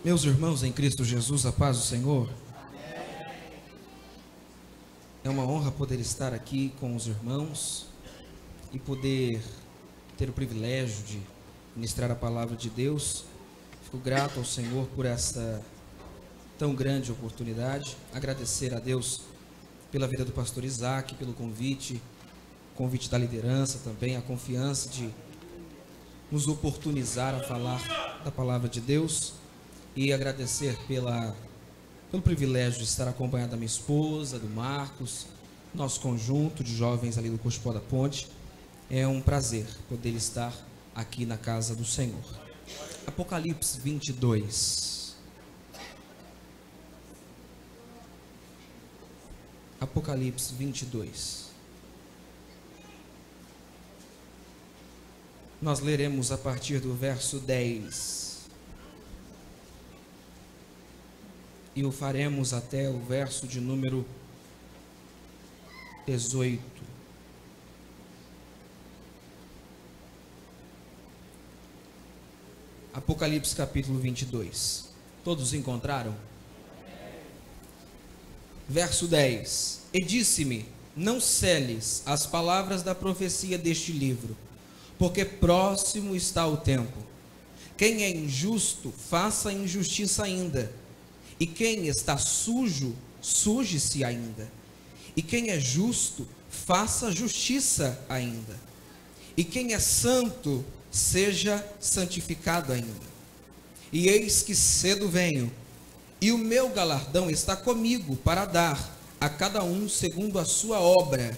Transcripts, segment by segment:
Meus irmãos em Cristo Jesus, a paz do Senhor. É uma honra poder estar aqui com os irmãos e poder ter o privilégio de ministrar a palavra de Deus. Fico grato ao Senhor por essa tão grande oportunidade. Agradecer a Deus pela vida do pastor Isaac, pelo convite da liderança também, a confiança de nos oportunizar a falar da palavra de Deus. E agradecer pelo privilégio de estar acompanhado da minha esposa, do Marcos, nosso conjunto de jovens ali do Cospó da Ponte. É um prazer poder estar aqui na casa do Senhor. Apocalipse 22. Apocalipse 22. Nós leremos a partir do verso 10. E o faremos até o verso de número 18. Apocalipse capítulo 22. Todos encontraram? Verso 10. E disse-me: não seles as palavras da profecia deste livro, porque próximo está o tempo. Quem é injusto, faça injustiça ainda. E quem está sujo, suje-se ainda. E quem é justo, faça justiça ainda. E quem é santo, seja santificado ainda. E eis que cedo venho, e o meu galardão está comigo para dar a cada um segundo a sua obra.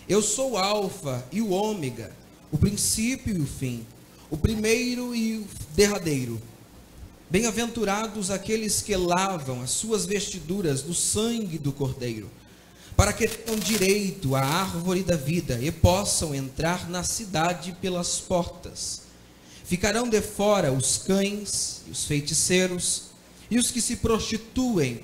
Eu sou o Alfa e o Ômega, o princípio e o fim, o primeiro e o derradeiro. Bem-aventurados aqueles que lavam as suas vestiduras no sangue do Cordeiro, para que tenham direito à árvore da vida e possam entrar na cidade pelas portas. Ficarão de fora os cães, e os feiticeiros, e os que se prostituem,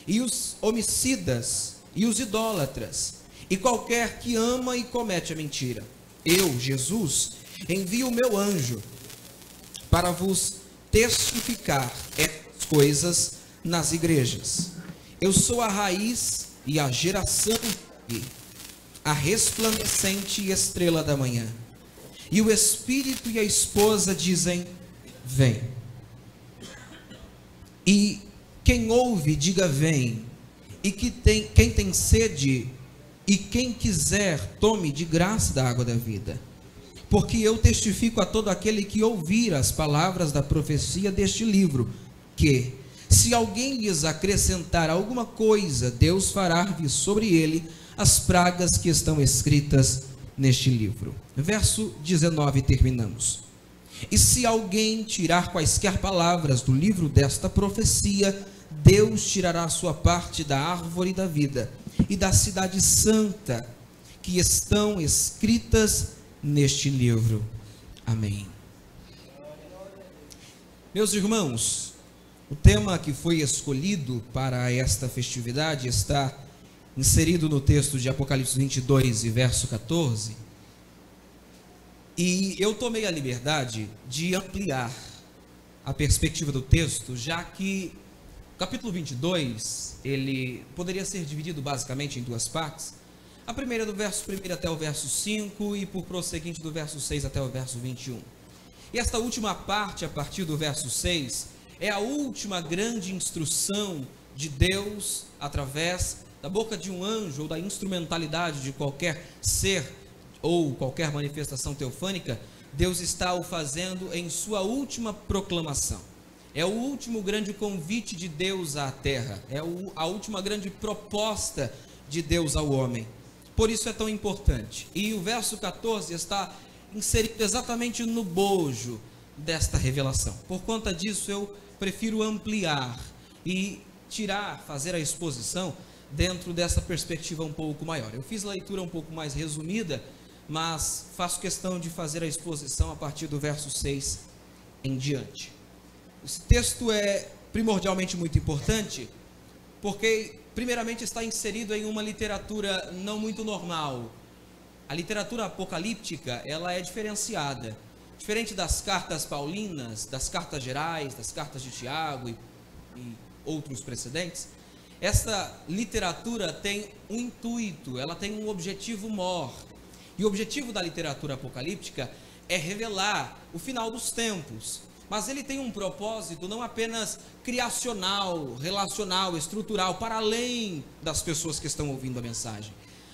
e os homicidas, e os idólatras, e qualquer que ama e comete a mentira. Eu, Jesus, envio o meu anjo para vos testificar essas coisas nas igrejas. Eu sou a raiz e a geração, a resplandecente estrela da manhã. E o Espírito e a esposa dizem: vem. E quem ouve, diga: vem. E quem tem sede, e quem quiser, tome de graça da água da vida. Porque eu testifico a todo aquele que ouvir as palavras da profecia deste livro, que, se alguém lhes acrescentar alguma coisa, Deus fará vir sobre ele as pragas que estão escritas neste livro. Verso 19, terminamos. E se alguém tirar quaisquer palavras do livro desta profecia, Deus tirará a sua parte da árvore da vida e da cidade santa, que estão escritas neste livro. Amém. Meus irmãos, o tema que foi escolhido para esta festividade está inserido no texto de Apocalipse 22 e verso 14. E eu tomei a liberdade de ampliar a perspectiva do texto, já que o capítulo 22, ele poderia ser dividido basicamente em duas partes. A primeira do verso 1 até o verso 5 e por prosseguinte do verso 6 até o verso 21. E esta última parte, a partir do verso 6, é a última grande instrução de Deus através da boca de um anjo ou da instrumentalidade de qualquer ser ou qualquer manifestação teofânica. Deus está o fazendo em sua última proclamação. É o último grande convite de Deus à terra, é a última grande proposta de Deus ao homem. Por isso é tão importante. E o verso 14 está inserido exatamente no bojo desta revelação. Por conta disso, eu prefiro ampliar e fazer a exposição dentro dessa perspectiva um pouco maior. Eu fiz a leitura um pouco mais resumida, mas faço questão de fazer a exposição a partir do verso 6 em diante. Esse texto é primordialmente muito importante, porque primeiramente está inserido em uma literatura não muito normal. A literatura apocalíptica, ela é diferenciada. Diferente das cartas paulinas, das cartas gerais, das cartas de Tiago e outros precedentes, essa literatura tem um intuito, ela tem um objetivo maior. E o objetivo da literatura apocalíptica é revelar o final dos tempos. Mas ele tem um propósito não apenas criacional, relacional, estrutural, para além das pessoas que estão ouvindo a mensagem.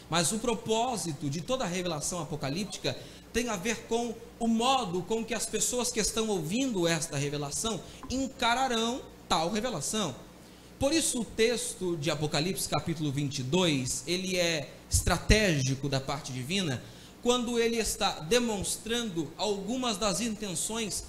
Mas o propósito de toda a revelação apocalíptica tem a ver com o modo com que as pessoas que estão ouvindo esta revelação encararão tal revelação. Por isso o texto de Apocalipse capítulo 22, ele é estratégico da parte divina, quando ele está demonstrando algumas das intenções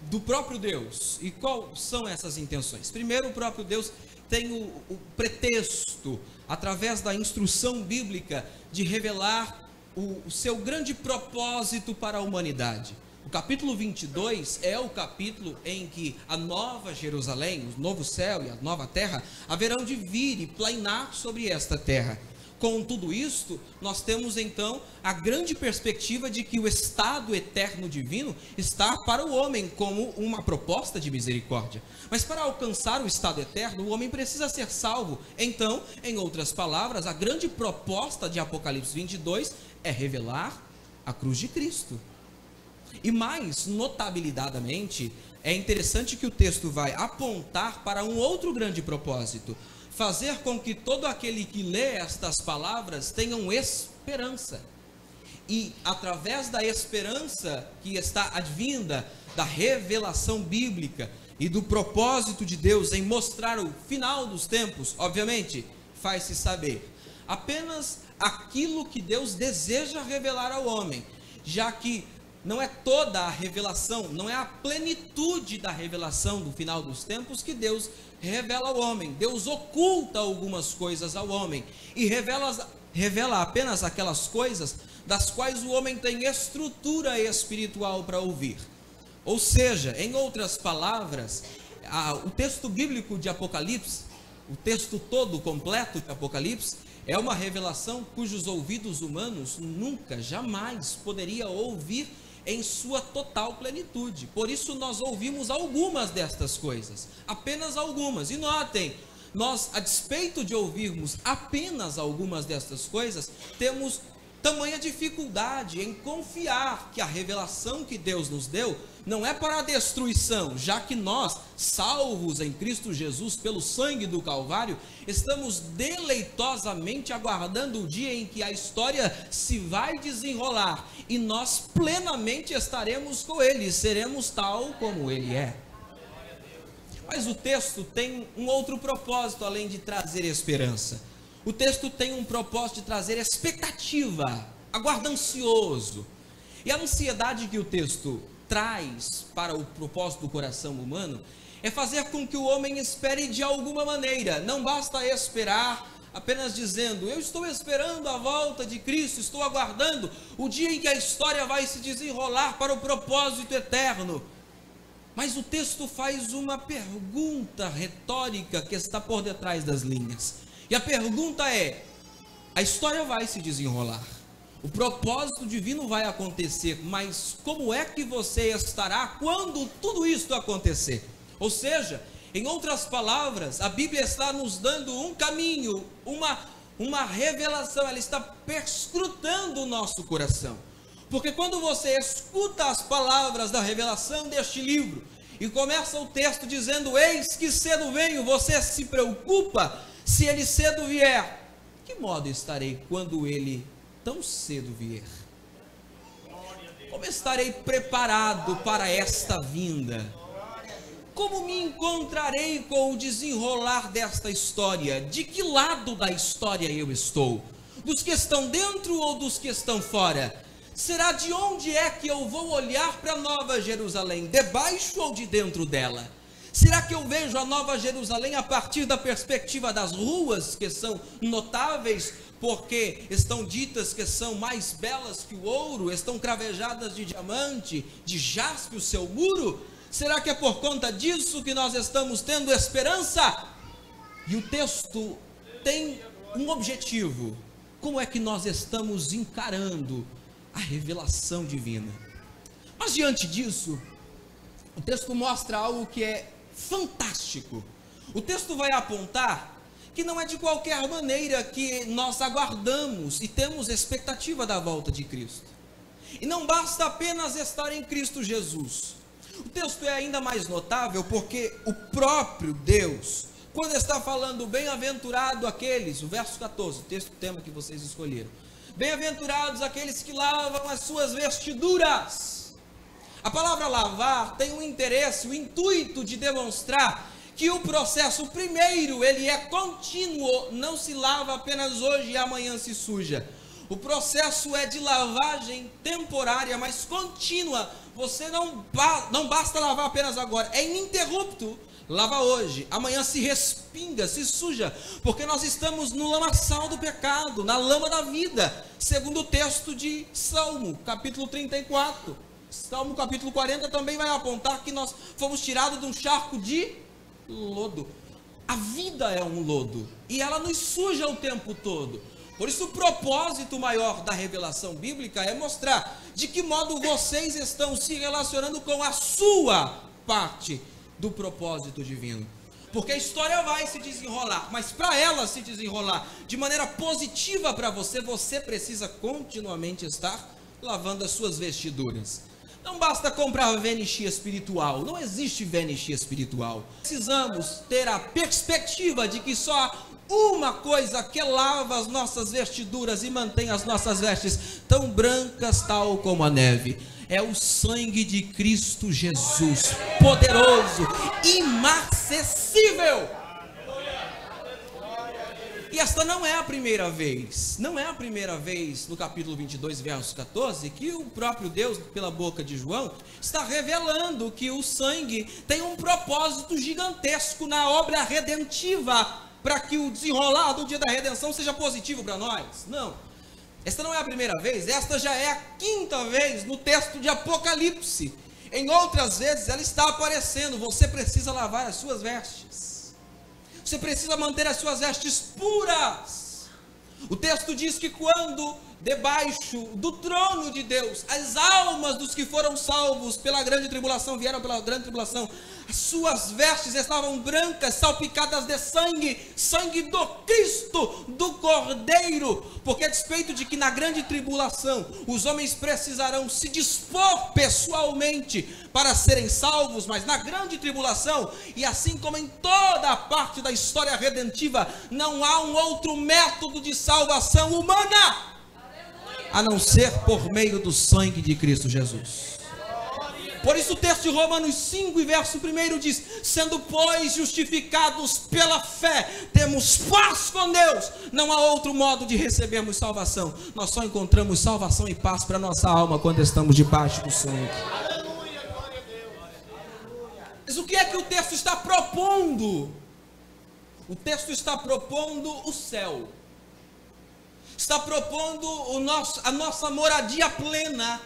do próprio Deus. E quais são essas intenções? Primeiro, o próprio Deus tem o pretexto, através da instrução bíblica, de revelar o seu grande propósito para a humanidade. O capítulo 22 é o capítulo em que a nova Jerusalém, o novo céu e a nova terra, haverão de vir e plainar sobre esta terra. Com tudo isto, nós temos então a grande perspectiva de que o estado eterno divino está para o homem como uma proposta de misericórdia. Mas para alcançar o estado eterno, o homem precisa ser salvo. Então, em outras palavras, a grande proposta de Apocalipse 22 é revelar a cruz de Cristo. E mais notabilidadamente, é interessante que o texto vai apontar para um outro grande propósito: fazer com que todo aquele que lê estas palavras tenham esperança. E através da esperança que está advinda da revelação bíblica e do propósito de Deus em mostrar o final dos tempos, obviamente, faz-se saber apenas aquilo que Deus deseja revelar ao homem, já que não é toda a revelação, não é a plenitude da revelação do final dos tempos que Deus revela ao homem. Deus oculta algumas coisas ao homem e revela apenas aquelas coisas das quais o homem tem estrutura espiritual para ouvir. Ou seja, em outras palavras, o texto bíblico de Apocalipse, o texto todo completo de Apocalipse, é uma revelação cujos ouvidos humanos nunca, jamais poderia ouvir em sua total plenitude. Por isso nós ouvimos algumas destas coisas, apenas algumas. E notem, nós, a despeito de ouvirmos apenas algumas destas coisas, temos tamanha dificuldade em confiar que a revelação que Deus nos deu não é para a destruição, já que nós, salvos em Cristo Jesus pelo sangue do Calvário, estamos deleitosamente aguardando o dia em que a história se vai desenrolar e nós plenamente estaremos com Ele, seremos tal como Ele é. Mas o texto tem um outro propósito além de trazer esperança. O texto tem um propósito de trazer expectativa, aguarda ansioso. E a ansiedade que o texto traz para o propósito do coração humano é fazer com que o homem espere de alguma maneira. Não basta esperar apenas dizendo: eu estou esperando a volta de Cristo, estou aguardando o dia em que a história vai se desenrolar para o propósito eterno. Mas o texto faz uma pergunta retórica que está por detrás das linhas. E a pergunta é: a história vai se desenrolar, o propósito divino vai acontecer, mas como é que você estará quando tudo isso acontecer? Ou seja, em outras palavras, a Bíblia está nos dando um caminho, uma revelação, ela está perscrutando o nosso coração. Porque quando você escuta as palavras da revelação deste livro, e começa o texto dizendo: eis que cedo venho, você se preocupa se ele cedo vier. Que modo estarei quando ele tão cedo vier? Como estarei preparado para esta vinda? Como me encontrarei com o desenrolar desta história? De que lado da história eu estou? Dos que estão dentro ou dos que estão fora? Será de onde é que eu vou olhar para a Nova Jerusalém? Debaixo ou de dentro dela? Será que eu vejo a Nova Jerusalém a partir da perspectiva das ruas, que são notáveis, porque estão ditas que são mais belas que o ouro, estão cravejadas de diamante, de jaspe o seu muro? Será que é por conta disso que nós estamos tendo esperança? E o texto tem um objetivo: como é que nós estamos encarando a revelação divina? Mas diante disso, o texto mostra algo que é fantástico. O texto vai apontar que não é de qualquer maneira que nós aguardamos e temos expectativa da volta de Cristo. E não basta apenas estar em Cristo Jesus. O texto é ainda mais notável porque o próprio Deus, quando está falando bem-aventurado aqueles, o verso 14, o texto tema que vocês escolheram, bem-aventurados aqueles que lavam as suas vestiduras. A palavra lavar tem um interesse, o intuito de demonstrar que o processo primeiro, ele é contínuo, não se lava apenas hoje e amanhã se suja. O processo é de lavagem temporária, mas contínua. Você não basta lavar apenas agora, é ininterrupto. Lava hoje, amanhã se respinga, se suja, porque nós estamos no lamaçal do pecado, na lama da vida, segundo o texto de Salmo, capítulo 34. Salmo capítulo 40 também vai apontar que nós fomos tirados de um charco de lodo. A vida é um lodo e ela nos suja o tempo todo. Por isso o propósito maior da revelação bíblica é mostrar de que modo vocês estão se relacionando com a sua parte do propósito divino. Porque a história vai se desenrolar, mas para ela se desenrolar de maneira positiva para você, você precisa continuamente estar lavando as suas vestiduras. Não basta comprar Vanish espiritual, não existe Vanish espiritual. Precisamos ter a perspectiva de que só uma coisa que lava as nossas vestiduras e mantém as nossas vestes tão brancas tal como a neve. É o sangue de Cristo Jesus, poderoso, inacessível. E esta não é a primeira vez, no capítulo 22, verso 14, que o próprio Deus, pela boca de João, está revelando que o sangue tem um propósito gigantesco na obra redentiva, para que o desenrolar do dia da redenção seja positivo para nós. Não, esta não é a primeira vez, esta já é a quinta vez no texto de Apocalipse. Em outras vezes ela está aparecendo, você precisa lavar as suas vestes. Você precisa manter as suas vestes puras. O texto diz que quando debaixo do trono de Deus, as almas dos que foram salvos pela grande tribulação, vieram pela grande tribulação, as suas vestes estavam brancas, salpicadas de sangue, sangue do Cristo, do Cordeiro, porque a despeito de que na grande tribulação os homens precisarão se dispor pessoalmente para serem salvos, mas na grande tribulação, e assim como em toda a parte da história redentiva, não há um outro método de salvação humana, a não ser por meio do sangue de Cristo Jesus. Por isso o texto de Romanos 5 e verso 1 diz: sendo pois justificados pela fé, temos paz com Deus. Não há outro modo de recebermos salvação. Nós só encontramos salvação e paz para nossa alma quando estamos debaixo do sangue. Mas o que é que o texto está propondo? O texto está propondo o céu. Está propondo a nossa moradia plena.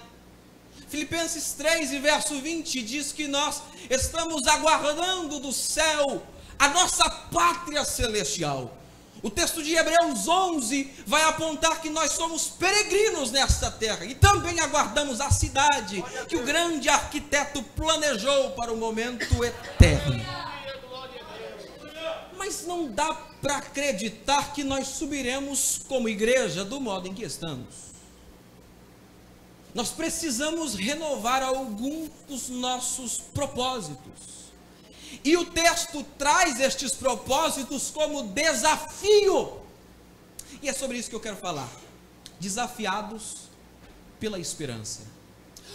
Filipenses 3 e verso 20 diz que nós estamos aguardando do céu a nossa pátria celestial. O texto de Hebreus 11 vai apontar que nós somos peregrinos nesta terra e também aguardamos a cidade que o grande arquiteto planejou para o momento eterno. Mas não dá para acreditar que nós subiremos como igreja do modo em que estamos. Nós precisamos renovar alguns dos nossos propósitos. E o texto traz estes propósitos como desafio. E é sobre isso que eu quero falar. Desafiados pela esperança.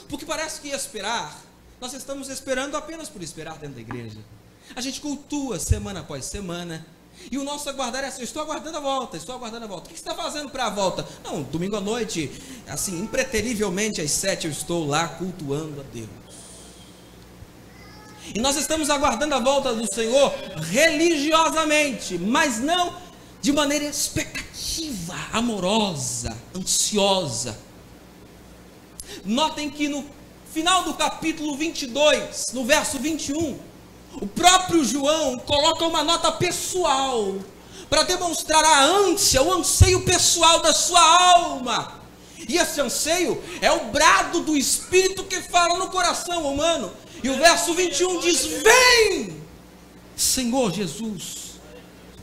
Porque parece que esperar, nós estamos esperando apenas por esperar dentro da igreja. A gente cultua semana após semana. E o nosso aguardar é assim: estou aguardando a volta, estou aguardando a volta. O que você está fazendo para a volta? Não, domingo à noite, assim, impreterivelmente às 7 eu estou lá cultuando a Deus. E nós estamos aguardando a volta do Senhor religiosamente, mas não de maneira expectativa, amorosa, ansiosa. Notem que no final do capítulo 22, no verso 21, o próprio João coloca uma nota pessoal para demonstrar a ânsia, o anseio pessoal da sua alma. E esse anseio é o brado do Espírito que fala no coração humano. E o verso 21 diz: vem, Senhor Jesus,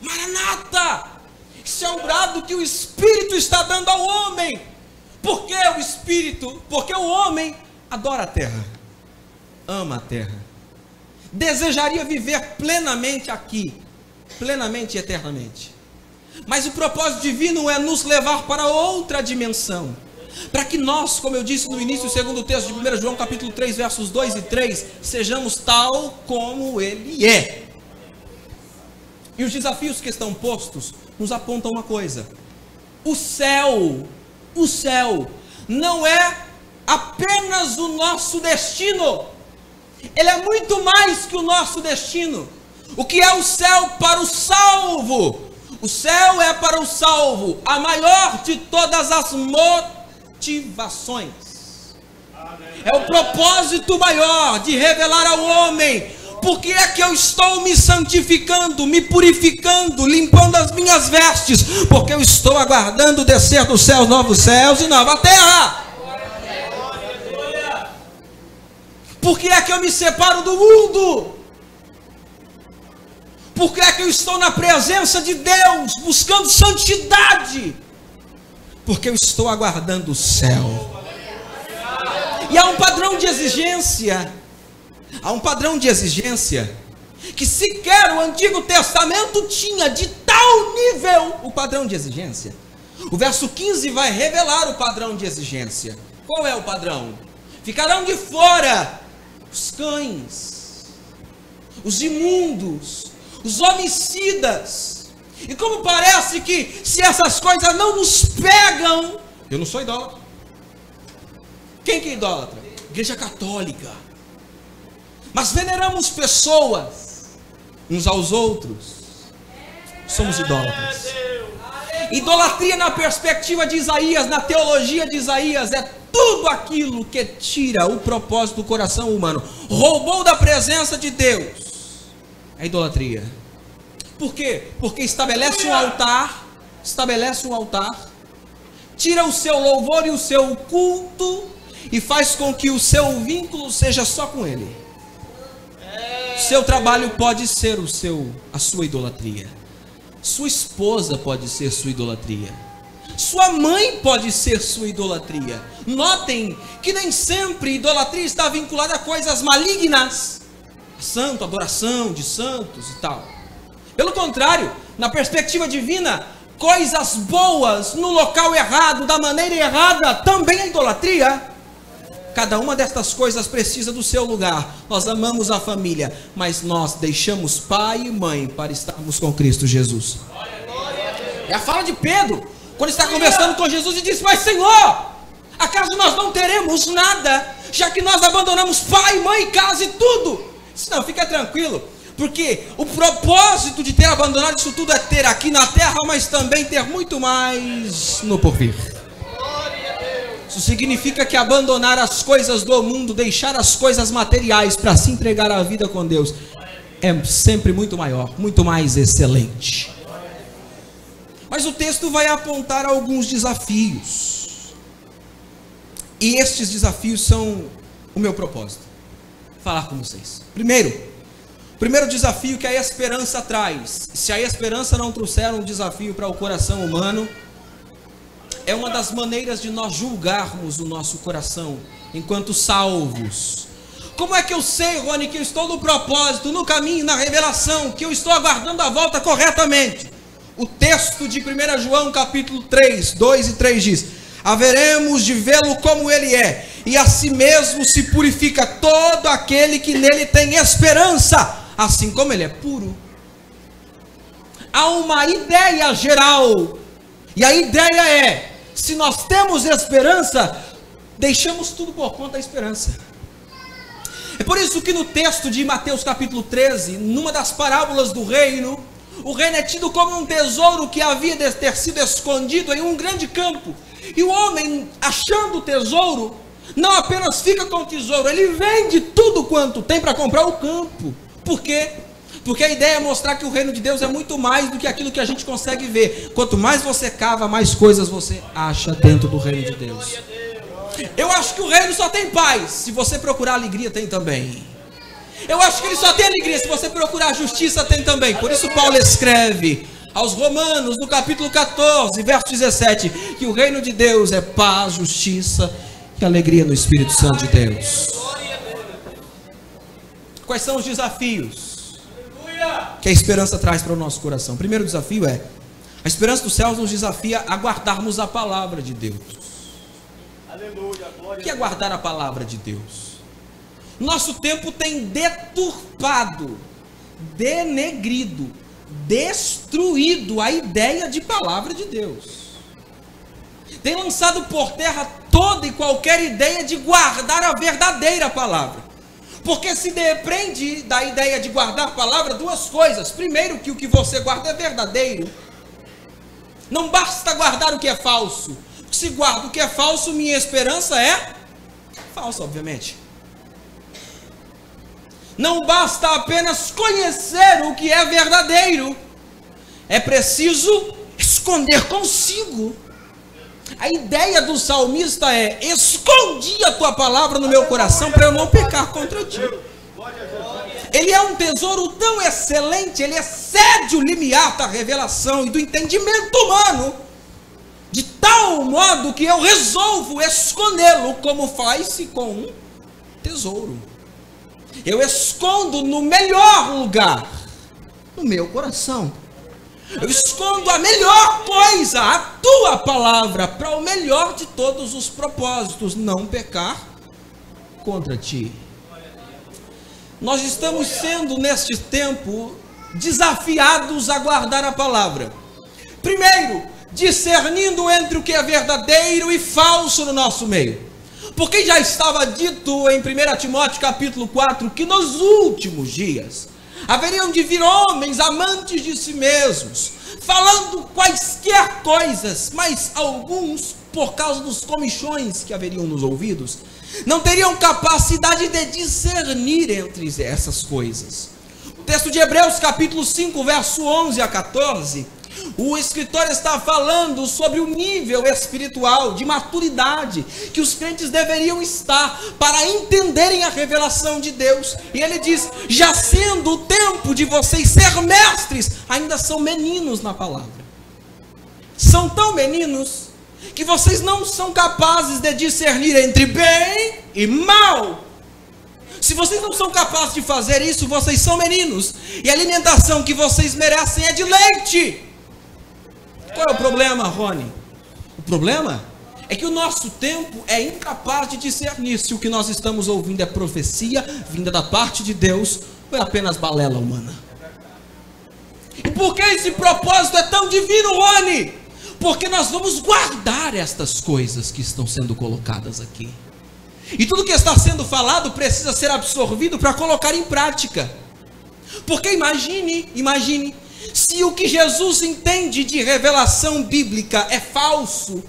Maranata. Isso é o brado que o Espírito está dando ao homem. Por que o Espírito? Porque o homem adora a terra, ama a terra, desejaria viver plenamente aqui, plenamente e eternamente. Mas o propósito divino é nos levar para outra dimensão, para que nós, como eu disse no início, segundo o texto de 1 João capítulo 3, versos 2 e 3, sejamos tal como Ele é. E os desafios que estão postos nos apontam uma coisa: o céu não é apenas o nosso destino, ele é muito mais que o nosso destino. O que é o céu para o salvo? O céu é para o salvo a maior de todas as motivações. É o propósito maior de revelar ao homem por que é que eu estou me santificando, me purificando, limpando as minhas vestes, porque eu estou aguardando o descer dos céus, novos céus e nova terra. Por que é que eu me separo do mundo? Por que é que eu estou na presença de Deus, buscando santidade? Porque eu estou aguardando o céu. E há um padrão de exigência. Há um padrão de exigência que sequer o Antigo Testamento tinha de tal nível o padrão de exigência. O verso 15 vai revelar o padrão de exigência. Qual é o padrão? Ficarão de fora os cães, os imundos, os homicidas. E como parece que se essas coisas não nos pegam, eu não sou idólatra. Quem que é idólatra? Igreja Católica. Mas veneramos pessoas uns aos outros. Somos idólatras. Idolatria na perspectiva de Isaías, na teologia de Isaías, é tudo aquilo que tira o propósito do coração humano, roubou da presença de Deus. É idolatria. Por quê? Porque estabelece um altar, tira o seu louvor e o seu culto e faz com que o seu vínculo seja só com Ele. Seu trabalho pode ser a sua idolatria. Sua esposa pode ser sua idolatria. Sua mãe pode ser sua idolatria. Notem que nem sempre idolatria está vinculada a coisas malignas, santo, adoração de santos e tal. Pelo contrário, na perspectiva divina, coisas boas no local errado, da maneira errada, também é idolatria. Cada uma destas coisas precisa do seu lugar. Nós amamos a família, mas nós deixamos pai e mãe para estarmos com Cristo Jesus. É a fala de Pedro, quando está conversando com Jesus e diz: mas Senhor, acaso nós não teremos nada, já que nós abandonamos pai, mãe, casa e tudo? Não, fica tranquilo, porque o propósito de ter abandonado isso tudo é ter aqui na terra, mas também ter muito mais no porvir. Isso significa que abandonar as coisas do mundo, deixar as coisas materiais para se entregar à vida com Deus, é sempre muito maior, muito mais excelente. Mas o texto vai apontar alguns desafios. E estes desafios são o meu propósito, falar com vocês. Primeiro desafio que a esperança traz. Se a esperança não trouxer um desafio para o coração humano, é uma das maneiras de nós julgarmos o nosso coração enquanto salvos. Como é que eu sei, Rony, que eu estou no propósito, no caminho, na revelação, que eu estou aguardando a volta corretamente? O texto de 1 João capítulo 3, 2 e 3 diz: haveremos de vê-lo como ele é, e a si mesmo se purifica todo aquele que nele tem esperança, assim como ele é puro. Há uma ideia geral, e a ideia é: se nós temos esperança, deixamos tudo por conta da esperança. É por isso que no texto de Mateus capítulo 13, numa das parábolas do reino, o reino é tido como um tesouro que havia de ter sido escondido em um grande campo. E o homem, achando o tesouro, não apenas fica com o tesouro, ele vende tudo quanto tem para comprar o campo. Por quê? Porque a ideia é mostrar que o reino de Deus é muito mais do que aquilo que a gente consegue ver. Quanto mais você cava, mais coisas você acha dentro do reino de Deus. Eu acho que o reino só tem paz. Se você procurar alegria, tem também. Eu acho que ele só tem alegria. Se você procurar justiça, tem também. Por isso Paulo escreve aos Romanos, no capítulo 14, verso 17, que o reino de Deus é paz, justiça e alegria no Espírito Santo de Deus. Quais são os desafios que a esperança traz para o nosso coração? O primeiro desafio é: a esperança dos céus nos desafia a guardarmos a palavra de Deus. O que é guardar a palavra de Deus? Nosso tempo tem deturpado, denegrido, destruído a ideia de palavra de Deus. Tem lançado por terra toda e qualquer ideia de guardar a verdadeira palavra. Porque se depende da ideia de guardar a palavra, duas coisas. Primeiro, que o que você guarda é verdadeiro. Não basta guardar o que é falso. Se guardo o que é falso, minha esperança é falsa, obviamente. Não basta apenas conhecer o que é verdadeiro. É preciso esconder consigo. A ideia do salmista é: escondi a tua palavra no meu coração para eu não pecar contra ti. Ele é um tesouro tão excelente, ele excede o limiar da revelação e do entendimento humano, de tal modo que eu resolvo escondê-lo, como faz-se com um tesouro. Eu escondo no melhor lugar, no meu coração. Eu escondo a melhor coisa, a tua palavra, para o melhor de todos os propósitos, não pecar contra ti. Nós estamos sendo, neste tempo, desafiados a guardar a palavra. Primeiro, discernindo entre o que é verdadeiro e falso no nosso meio. Porque já estava dito em 1 Timóteo capítulo 4, que nos últimos dias haveriam de vir homens amantes de si mesmos, falando quaisquer coisas, mas alguns, por causa dos comichões que haveriam nos ouvidos, não teriam capacidade de discernir entre essas coisas. O texto de Hebreus capítulo 5, verso 11 a 14, o escritor está falando sobre o nível espiritual de maturidade que os crentes deveriam estar para entenderem a revelação de Deus. E ele diz: já sendo o tempo de vocês ser mestres, ainda são meninos na palavra. São tão meninos que vocês não são capazes de discernir entre bem e mal. Se vocês não são capazes de fazer isso, vocês são meninos, e a alimentação que vocês merecem é de leite. Qual é o problema, Rony? O problema é que o nosso tempo é incapaz de discernir se o que nós estamos ouvindo é profecia vinda da parte de Deus ou é apenas balela humana. E por que esse propósito é tão divino, Rony? Porque nós vamos guardar estas coisas que estão sendo colocadas aqui. E tudo que está sendo falado precisa ser absorvido para colocar em prática. Porque imagine, se o que Jesus entende de revelação bíblica é falso,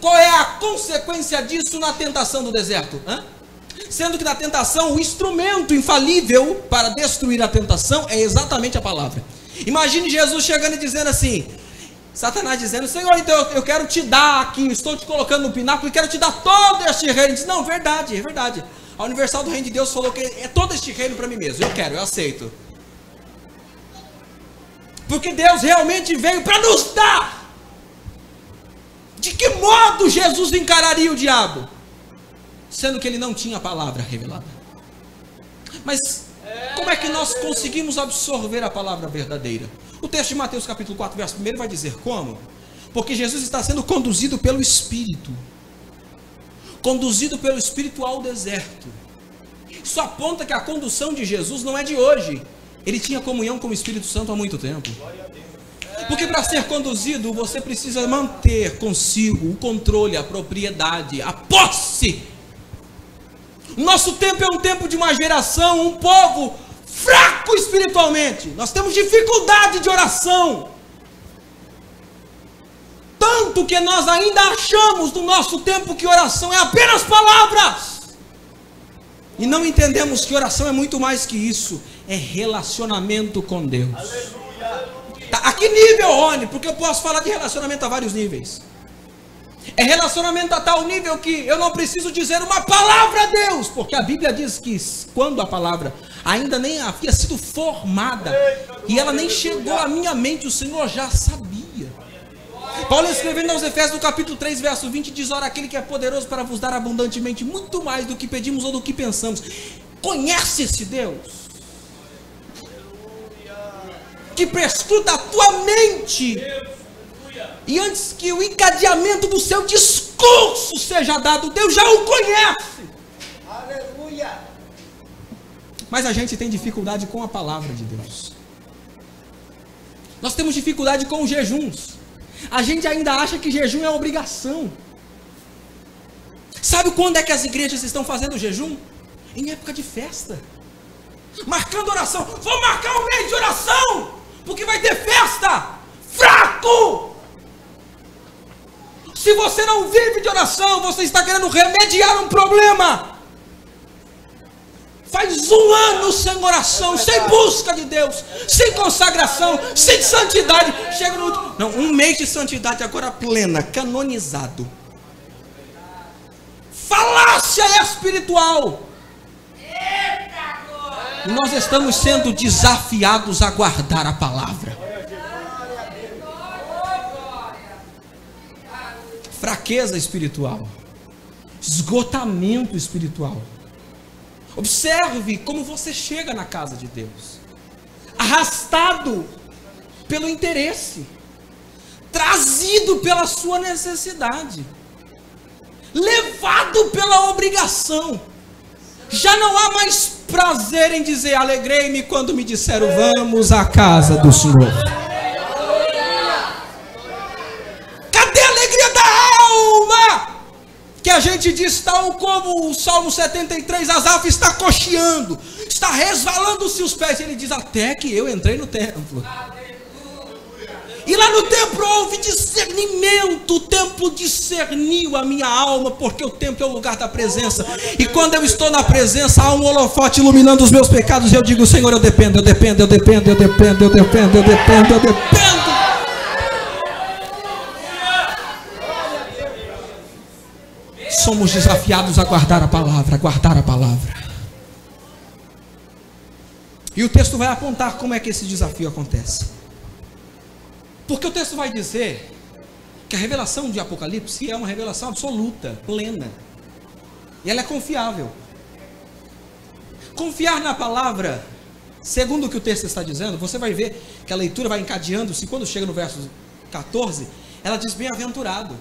qual é a consequência disso na tentação do deserto? Sendo que na tentação, o instrumento infalível para destruir a tentação é exatamente a palavra. Imagine Jesus chegando e dizendo assim, Satanás dizendo: Senhor, então eu quero te dar aqui, estou te colocando no pináculo e quero te dar todo este reino. Ele diz: não, verdade, é verdade. A Universal do Reino de Deus falou que é todo este reino para mim mesmo. Eu quero, eu aceito. Porque Deus realmente veio para nos dar. De que modo Jesus encararia o diabo? Sendo que ele não tinha a palavra revelada. Mas como é que nós conseguimos absorver a palavra verdadeira? O texto de Mateus capítulo 4, verso 1 vai dizer como? Porque Jesus está sendo conduzido pelo Espírito. Conduzido pelo Espírito ao deserto. Isso aponta que a condução de Jesus não é de hoje. Ele tinha comunhão com o Espírito Santo há muito tempo. Porque para ser conduzido, você precisa manter consigo o controle, a propriedade, a posse. Nosso tempo é um tempo de uma geração, um povo fraco espiritualmente. Nós temos dificuldade de oração. Tanto que nós ainda achamos no nosso tempo que oração é apenas palavras. E não entendemos que oração é muito mais que isso. É relacionamento com Deus. Tá, a que nível, Rony? Porque eu posso falar de relacionamento a vários níveis. É relacionamento a tal nível que eu não preciso dizer uma palavra a Deus. Porque a Bíblia diz que quando a palavra ainda nem havia sido formada e ela nem chegou à minha mente, o Senhor já sabia. Paulo escrevendo aos Efésios no capítulo 3, verso 20, diz: ora, aquele que é poderoso para vos dar abundantemente, muito mais do que pedimos ou do que pensamos. Conhece esse Deus que prescruta a tua mente, e antes que o encadeamento do seu discurso seja dado, Deus já o conhece. Aleluia. Mas a gente tem dificuldade com a palavra de Deus. Nós temos dificuldade com os jejuns. A gente ainda acha que jejum é obrigação. Sabe quando é que as igrejas estão fazendo jejum? Em época de festa. Marcando oração. Vou marcar um mês de oração, porque vai ter festa. Fraco! Se você não vive de oração, você está querendo remediar um problema. Faz um ano sem oração, sem busca de Deus, sem consagração, sem santidade. Chega no último. Não, um mês de santidade agora plena, canonizado. Falácia espiritual. E nós estamos sendo desafiados a guardar a palavra. Fraqueza espiritual, esgotamento espiritual. Observe como você chega na casa de Deus, arrastado pelo interesse, trazido pela sua necessidade, levado pela obrigação. Já não há mais prazer em dizer: alegrei-me quando me disseram vamos à casa do Senhor. Cadê a alegria da alma? Que a gente diz, tal como o Salmo 73, Asaf está cocheando, está resvalando-se os pés. Ele diz: até que eu entrei no templo. E lá no templo houve discernimento. O templo discerniu a minha alma, porque o templo é o lugar da presença. E quando eu estou na presença, há um holofote iluminando os meus pecados. E eu digo: Senhor, eu dependo, eu dependo, eu dependo, eu dependo, eu dependo, eu dependo, eu dependo. Somos desafiados a guardar a palavra, a guardar a palavra. E o texto vai apontar como é que esse desafio acontece. Porque o texto vai dizer que a revelação de Apocalipse é uma revelação absoluta, plena. E ela é confiável. Confiar na palavra, segundo o que o texto está dizendo, você vai ver que a leitura vai encadeando-se. Quando chega no verso 14, ela diz: bem-aventurado.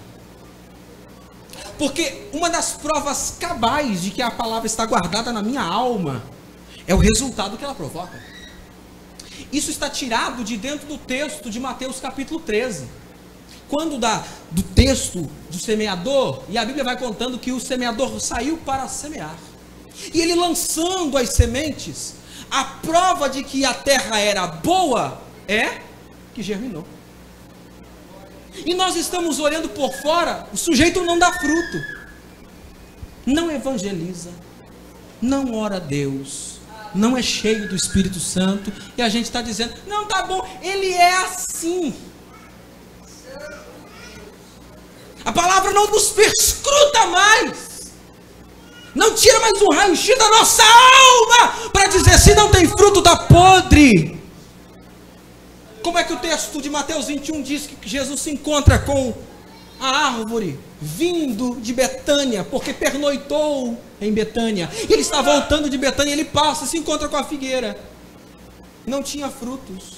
Porque uma das provas cabais de que a palavra está guardada na minha alma é o resultado que ela provoca. Isso está tirado de dentro do texto de Mateus capítulo 13. Quando do texto do semeador, e a Bíblia vai contando que o semeador saiu para semear. E ele lançando as sementes, a prova de que a terra era boa é que germinou. E nós estamos olhando por fora, o sujeito não dá fruto, não evangeliza, não ora a Deus, não é cheio do Espírito Santo, e a gente está dizendo: não, tá bom, ele é assim. A palavra não nos perscruta mais, não tira mais um raio-x da nossa alma, para dizer: se não tem fruto, está podre. Como é que o texto de Mateus 21 diz que Jesus se encontra com a árvore vindo de Betânia, porque pernoitou em Betânia? E ele está voltando de Betânia, ele passa e se encontra com a figueira. Não tinha frutos.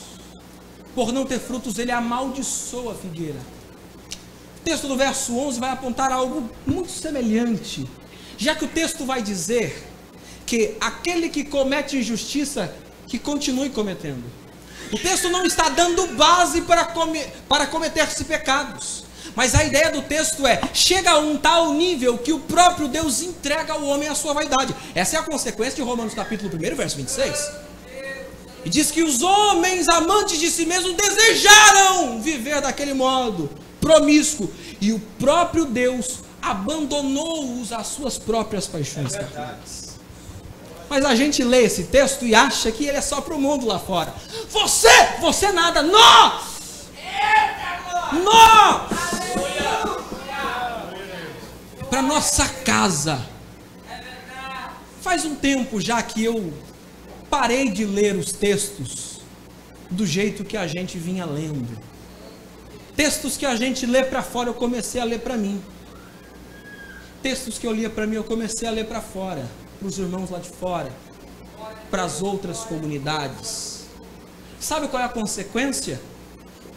Por não ter frutos, ele amaldiçoa a figueira. O texto do verso 11 vai apontar algo muito semelhante, já que o texto vai dizer que aquele que comete injustiça, que continue cometendo. O texto não está dando base para cometer-se pecados, mas a ideia do texto é: chega a um tal nível que o próprio Deus entrega ao homem a sua vaidade. Essa é a consequência de Romanos capítulo 1, verso 26. E diz que os homens amantes de si mesmos desejaram viver daquele modo, promíscuo, e o próprio Deus abandonou-os às suas próprias paixões carnais. Mas a gente lê esse texto e acha que ele é só para o mundo lá fora. Você nada, nós! Para nossa casa. Faz um tempo já que eu parei de ler os textos do jeito que a gente vinha lendo. Textos que a gente lê para fora, eu comecei a ler para mim. Textos que eu lia para mim, eu comecei a ler para fora, para os irmãos lá de fora, para as outras comunidades. Sabe qual é a consequência?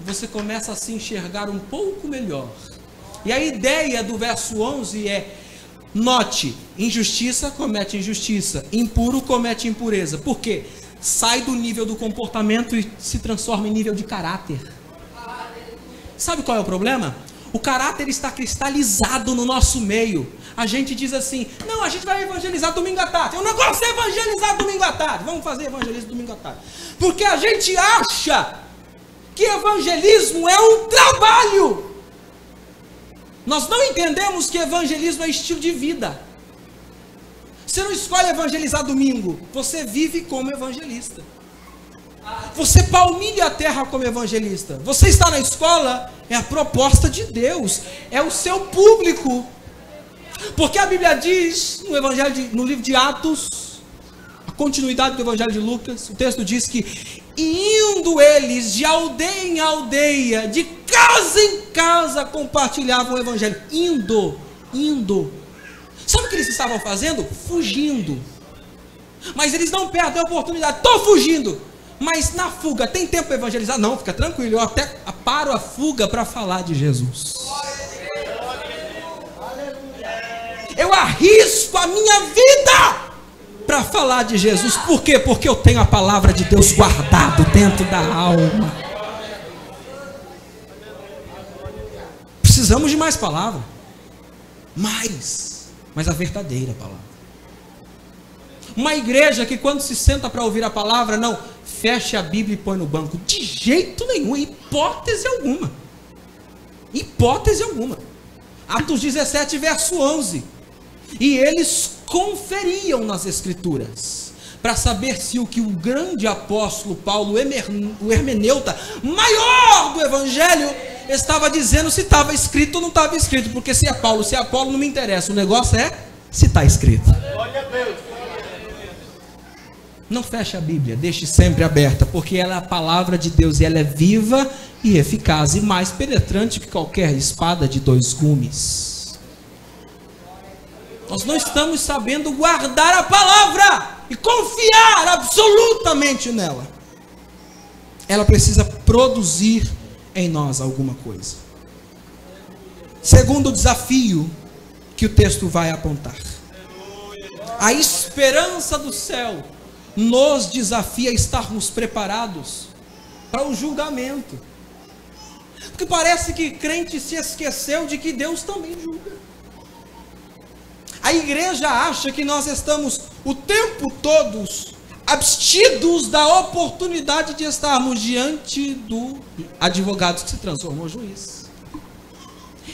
Você começa a se enxergar um pouco melhor. E a ideia do verso 11 é: note, injustiça comete injustiça, impuro comete impureza. Por quê? Sai do nível do comportamento e se transforma em nível de caráter. Sabe qual é o problema? O caráter está cristalizado no nosso meio. A gente diz assim: não, a gente vai evangelizar domingo à tarde. O negócio é evangelizar domingo à tarde. Vamos fazer evangelismo domingo à tarde. Porque a gente acha que evangelismo é um trabalho. Nós não entendemos que evangelismo é estilo de vida. Você não escolhe evangelizar domingo, você vive como evangelista. Você palmilha a terra como evangelista. Você está na escola, é a proposta de Deus, é o seu público. Porque a Bíblia diz no livro de Atos, a continuidade do Evangelho de Lucas, o texto diz que indo eles de aldeia em aldeia, de casa em casa, compartilhavam o Evangelho. Indo. Sabe o que eles estavam fazendo? Fugindo. Mas eles não perdem a oportunidade. Estou fugindo. Mas na fuga, tem tempo para evangelizar? Não, fica tranquilo. Eu até paro a fuga para falar de Jesus. Eu arrisco a minha vida para falar de Jesus. Por quê? Porque eu tenho a palavra de Deus guardado dentro da alma. Precisamos de mais palavra. Mas a verdadeira palavra. Uma igreja que quando se senta para ouvir a palavra, não fecha a Bíblia e põe no banco. De jeito nenhum, hipótese alguma. Hipótese alguma. Atos 17, verso 11. E eles conferiam nas Escrituras, para saber se o que o grande apóstolo Paulo, o hermeneuta maior do Evangelho, estava dizendo, se estava escrito ou não estava escrito. Porque se é Apolo não me interessa. O negócio é se está escrito. Glória a Deus. Não feche a Bíblia, deixe sempre aberta, porque ela é a palavra de Deus e ela é viva e eficaz e mais penetrante que qualquer espada de 2 gumes. Nós não estamos sabendo guardar a palavra e confiar absolutamente nela. Ela precisa produzir em nós alguma coisa. Segundo desafio que o texto vai apontar: a esperança do céu nos desafia a estarmos preparados para o julgamento. Porque parece que crente se esqueceu de que Deus também julga. A igreja acha que nós estamos o tempo todo abstidos da oportunidade de estarmos diante do advogado que se transformou em juiz.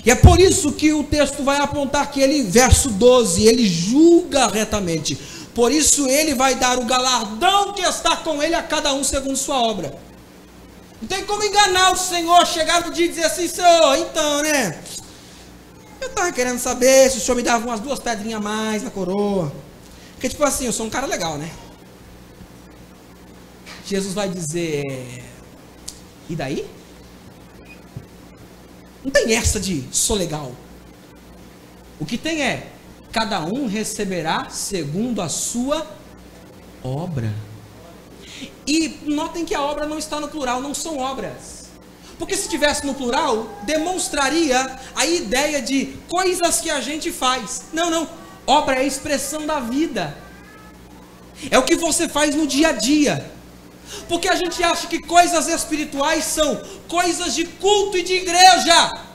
E é por isso que o texto vai apontar que ele, verso 12, ele julga retamente. Por isso ele vai dar o galardão que está com ele a cada um segundo sua obra. Não tem como enganar o Senhor, chegar no dia e dizer assim: Senhor, então, né? Eu estava querendo saber se o Senhor me dava umas 2 pedrinhas a mais na coroa. Porque tipo assim, eu sou um cara legal, né? Jesus vai dizer: e daí? Não tem essa de sou legal. O que tem é: cada um receberá segundo a sua obra. E notem que a obra não está no plural, não são obras. Porque se estivesse no plural, demonstraria a ideia de coisas que a gente faz. Não. Obra é a expressão da vida. É o que você faz no dia a dia. Porque a gente acha que coisas espirituais são coisas de culto e de igreja.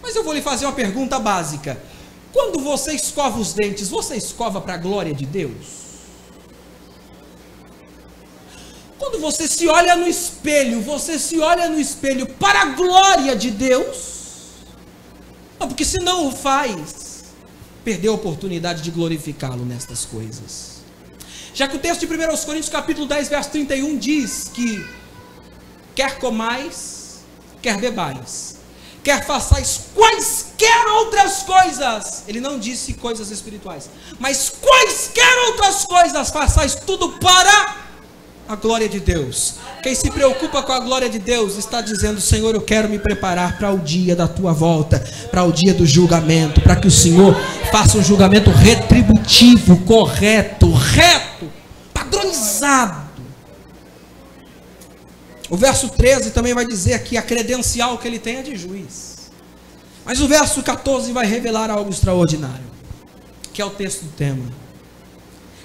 Mas eu vou lhe fazer uma pergunta básica. Quando você escova os dentes, você escova para a glória de Deus? Quando você se olha no espelho, você se olha no espelho para a glória de Deus? Não, porque se não o faz, perdeu a oportunidade de glorificá-lo nestas coisas. Já que o texto de 1 Coríntios capítulo 10, verso 31 diz que quer comais, quer bebais, quer façais quaisquer outras coisas, ele não disse coisas espirituais, mas quaisquer outras coisas, façais tudo para a glória de Deus. Quem se preocupa com a glória de Deus está dizendo: Senhor, eu quero me preparar para o dia da tua volta, para o dia do julgamento, para que o Senhor faça um julgamento retributivo, correto, reto, padronizado. O verso 13 também vai dizer que a credencial que ele tem é de juiz. Mas o verso 14 vai revelar algo extraordinário, que é o texto do tema.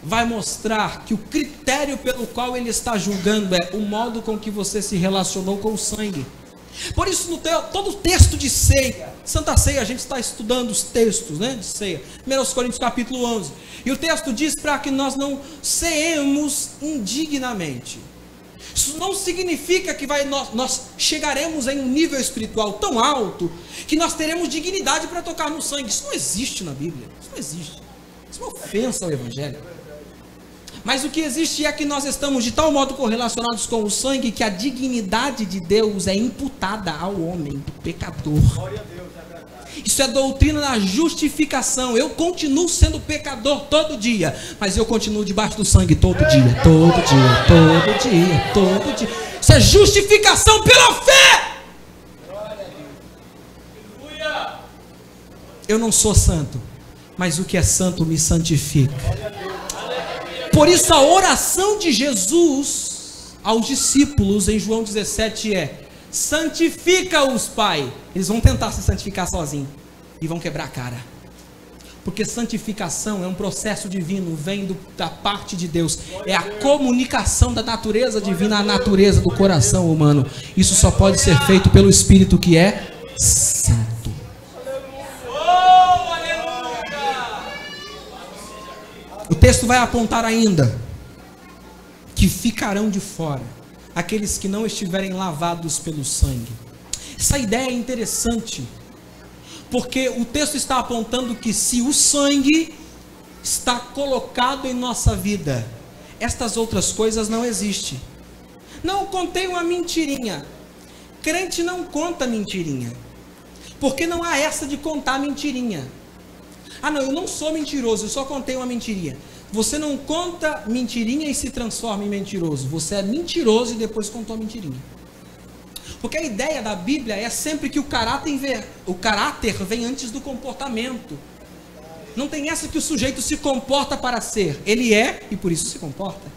Vai mostrar que o critério pelo qual ele está julgando é o modo com que você se relacionou com o sangue. Por isso, todo o texto de ceia, Santa Ceia, a gente está estudando os textos, né, de ceia, 1 Coríntios capítulo 11, e o texto diz para que nós não ceemos indignamente. Isso não significa que nós chegaremos em um nível espiritual tão alto que nós teremos dignidade para tocar no sangue. Isso não existe na Bíblia, isso não existe, isso é uma ofensa ao Evangelho. Mas o que existe é que nós estamos de tal modo correlacionados com o sangue que a dignidade de Deus é imputada ao homem, do pecador. Isso é doutrina da justificação. Eu continuo sendo pecador todo dia, mas eu continuo debaixo do sangue todo dia, todo dia, todo dia, todo dia. Isso é justificação pela fé. Eu não sou santo, mas o que é santo me santifica. Por isso a oração de Jesus aos discípulos em João 17 é: santifica-os, Pai. Eles vão tentar se santificar sozinhos e vão quebrar a cara, porque santificação é um processo divino, vem da parte de Deus, é a comunicação da natureza divina à natureza do coração humano. Isso só pode ser feito pelo Espírito que é santo. O texto vai apontar ainda que ficarão de fora aqueles que não estiverem lavados pelo sangue. Essa ideia é interessante, porque o texto está apontando que se o sangue está colocado em nossa vida, estas outras coisas não existem. Não, contei uma mentirinha. Crente não conta mentirinha, porque não há essa de contar mentirinha. Ah não, eu não sou mentiroso, eu só contei uma mentirinha. Você não conta mentirinha e se transforma em mentiroso. Você é mentiroso e depois contou mentirinha. Porque a ideia da Bíblia é sempre que o caráter vem antes do comportamento. Não tem essa que o sujeito se comporta para ser. Ele é e por isso se comporta.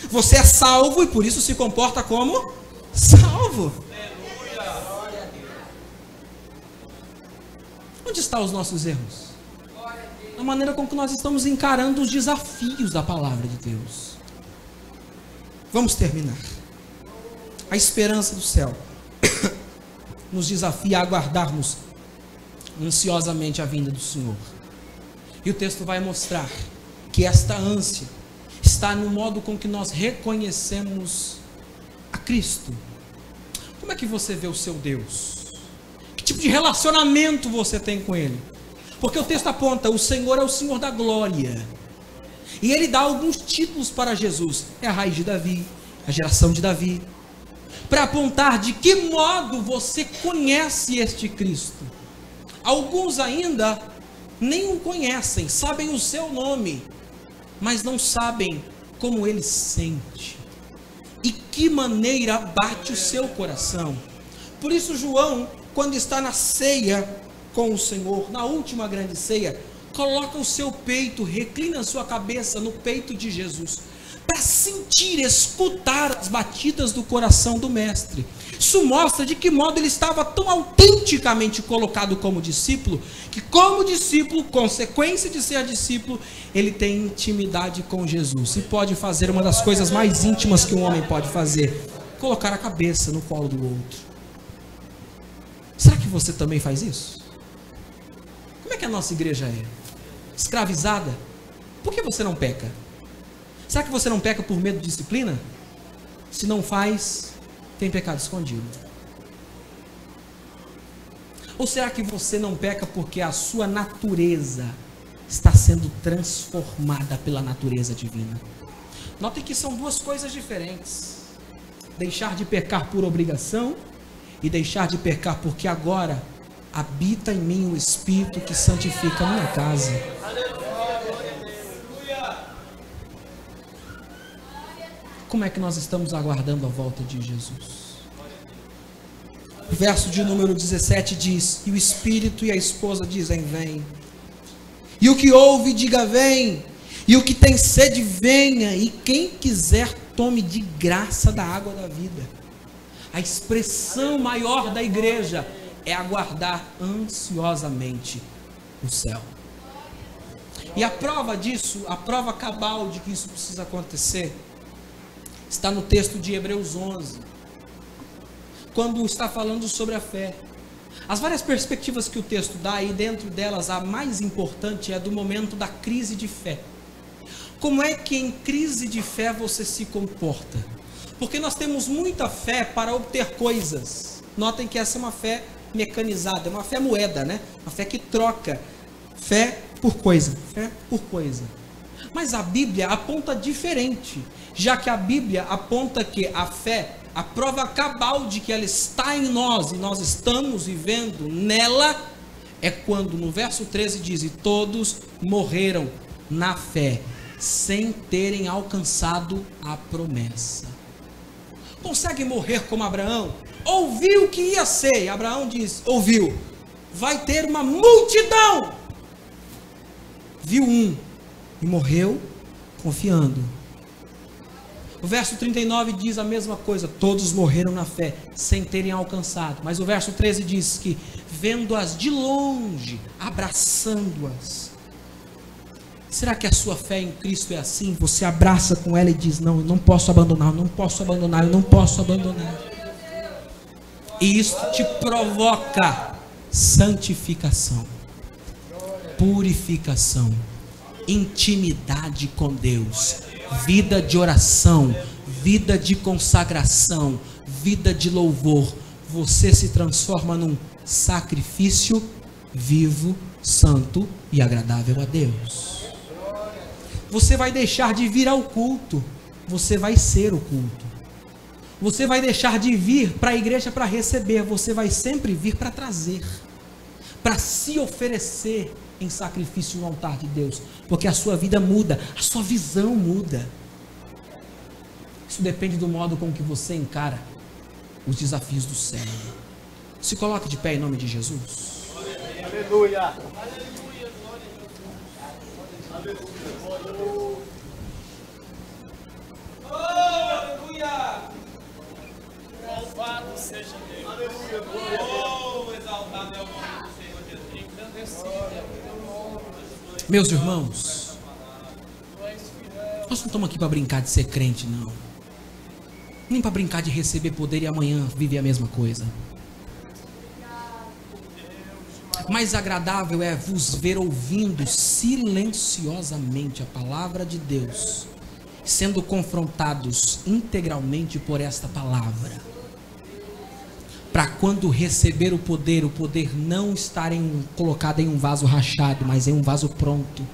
Você é salvo e por isso se comporta como salvo. Onde estão os nossos erros? A maneira com que nós estamos encarando os desafios da palavra de Deus. Vamos terminar. A esperança do céu nos desafia a aguardarmos ansiosamente a vinda do Senhor. E o texto vai mostrar que esta ânsia está no modo com que nós reconhecemos a Cristo. Como é que você vê o seu Deus? Que tipo de relacionamento você tem com Ele? Porque o texto aponta: o Senhor é o Senhor da glória. E Ele dá alguns títulos para Jesus. É a raiz de Davi, a geração de Davi, para apontar de que modo você conhece este Cristo. Alguns ainda nem o conhecem, sabem o seu nome, mas não sabem como Ele sente e que maneira bate o seu coração. Por isso João, quando está na ceia com o Senhor, na última grande ceia, coloca o seu peito, reclina a sua cabeça no peito de Jesus, para sentir, escutar as batidas do coração do Mestre. Isso mostra de que modo ele estava tão autenticamente colocado como discípulo, que como discípulo, consequência de ser discípulo, ele tem intimidade com Jesus, e pode fazer uma das coisas mais íntimas que um homem pode fazer: colocar a cabeça no colo do outro. Será que você também faz isso? Como é que a nossa igreja é? Escravizada? Por que você não peca? Será que você não peca por medo de disciplina? Se não faz, tem pecado escondido. Ou será que você não peca porque a sua natureza está sendo transformada pela natureza divina? Notem que são duas coisas diferentes. Deixar de pecar por obrigação e deixar de pecar porque agora habita em mim o Espírito que santifica a minha casa. Como é que nós estamos aguardando a volta de Jesus? O verso de número 17 diz: e o Espírito e a esposa dizem: vem. E o que ouve, diga: vem. E o que tem sede, venha. E quem quiser, tome de graça da água da vida. A expressão maior da igreja é aguardar ansiosamente o céu. E a prova disso, a prova cabal de que isso precisa acontecer, está no texto de Hebreus 11, quando está falando sobre a fé. As várias perspectivas que o texto dá, e dentro delas a mais importante é do momento da crise de fé. Como é que em crise de fé você se comporta? Porque nós temos muita fé para obter coisas. Notem que essa é uma fé mecanizada, é uma fé moeda, né? Uma fé que troca fé por coisa, fé por coisa. Mas a Bíblia aponta diferente, já que a Bíblia aponta que a fé, a prova cabal de que ela está em nós e nós estamos vivendo nela, é quando no verso 13 diz: e todos morreram na fé, sem terem alcançado a promessa. Consegue morrer como Abraão? Ouviu o que ia ser. Abraão diz: ouviu, vai ter uma multidão. Viu um e morreu confiando. O verso 39 diz a mesma coisa: todos morreram na fé, sem terem alcançado. Mas o verso 13 diz que, vendo-as de longe, abraçando-as. Será que a sua fé em Cristo é assim? Você abraça com ela e diz: não, eu não posso abandonar, eu não posso abandonar, eu não posso abandonar. E isso te provoca santificação, purificação, intimidade com Deus, vida de oração, vida de consagração, vida de louvor. Você se transforma num sacrifício vivo, santo e agradável a Deus. Você vai deixar de vir ao culto, você vai ser o culto. Você vai deixar de vir para a igreja para receber, você vai sempre vir para trazer, para se oferecer em sacrifício no altar de Deus, porque a sua vida muda, a sua visão muda. Isso depende do modo com que você encara os desafios do céu. Se coloque de pé em nome de Jesus. Aleluia. Aleluia! Louvado seja Deus. Aleluia! Oh, exaltado é o nome do Senhor Jesus. Engrandecido é o teu nome. Meus irmãos, nós não estamos aqui para brincar de ser crente, não. Nem para brincar de receber poder e amanhã viver a mesma coisa. Mais agradável é vos ver ouvindo silenciosamente a palavra de Deus, sendo confrontados integralmente por esta palavra, para quando receber o poder não estar colocado em um vaso rachado, mas em um vaso pronto.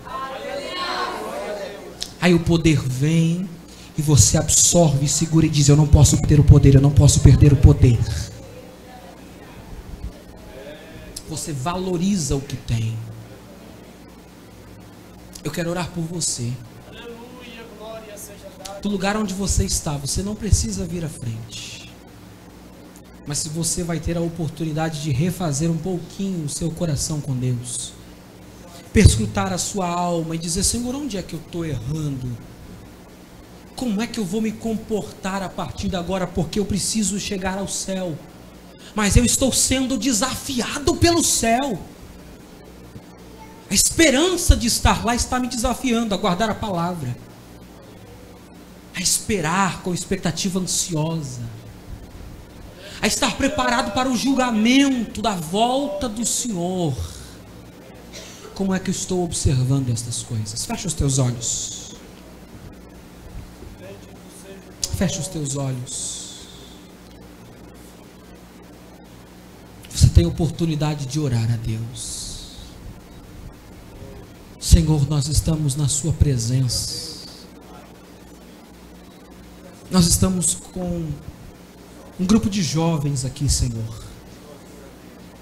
Aí o poder vem e você absorve, segura e diz: eu não posso ter o poder, eu não posso perder o poder. Você valoriza o que tem. Eu quero orar por você. Do lugar onde você está, você não precisa vir à frente. Mas se você vai ter a oportunidade de refazer um pouquinho o seu coração com Deus, perscrutar a sua alma e dizer: Senhor, onde é que eu estou errando? Como é que eu vou me comportar a partir de agora? Porque eu preciso chegar ao céu, mas eu estou sendo desafiado pelo céu. A esperança de estar lá está me desafiando a guardar a palavra, a esperar com expectativa ansiosa, a estar preparado para o julgamento da volta do Senhor. Como é que eu estou observando estas coisas? Fecha os teus olhos. Fecha os teus olhos. Você tem oportunidade de orar a Deus. Senhor, nós estamos na sua presença. Nós estamos com um grupo de jovens aqui, Senhor.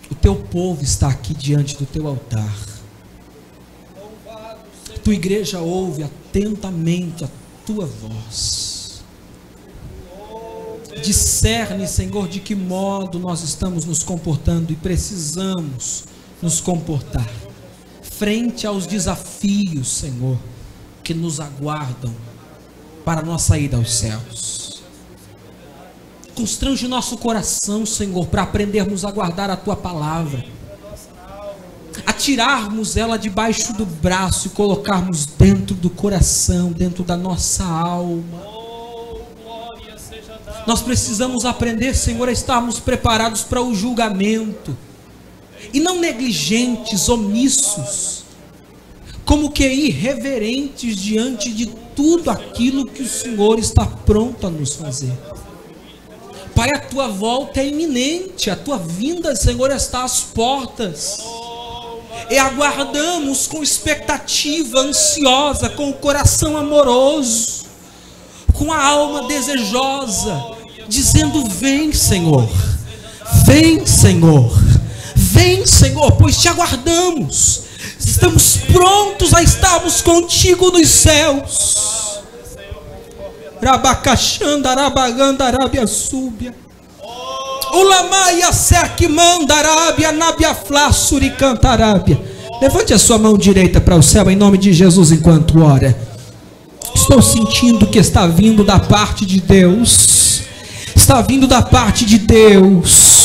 O teu povo está aqui diante do teu altar. Tua igreja ouve atentamente a tua voz. Discerne, Senhor, de que modo nós estamos nos comportando e precisamos nos comportar frente aos desafios, Senhor, que nos aguardam para a nossa ida aos céus. Constrange o nosso coração, Senhor, para aprendermos a guardar a tua palavra, a tirarmos ela debaixo do braço e colocarmos dentro do coração, dentro da nossa alma. Nós precisamos aprender, Senhor, a estarmos preparados para o julgamento, e não negligentes, omissos, como que irreverentes diante de tudo aquilo que o Senhor está pronto a nos fazer. Pai, a tua volta é iminente, a tua vinda, Senhor, está às portas, e aguardamos com expectativa ansiosa, com o coração amoroso, com a alma desejosa, dizendo: vem, Senhor, vem, Senhor, vem, Senhor, pois te aguardamos, estamos prontos a estarmos contigo nos céus. Rabacachanda, Rabaganda, Arábia Súbia, Ulamaia, Serque, Mandarábia, Nábia, Flá, Suricanta, Arábia. Levante a sua mão direita para o céu em nome de Jesus enquanto ora. Estou sentindo que está vindo da parte de Deus, está vindo da parte de Deus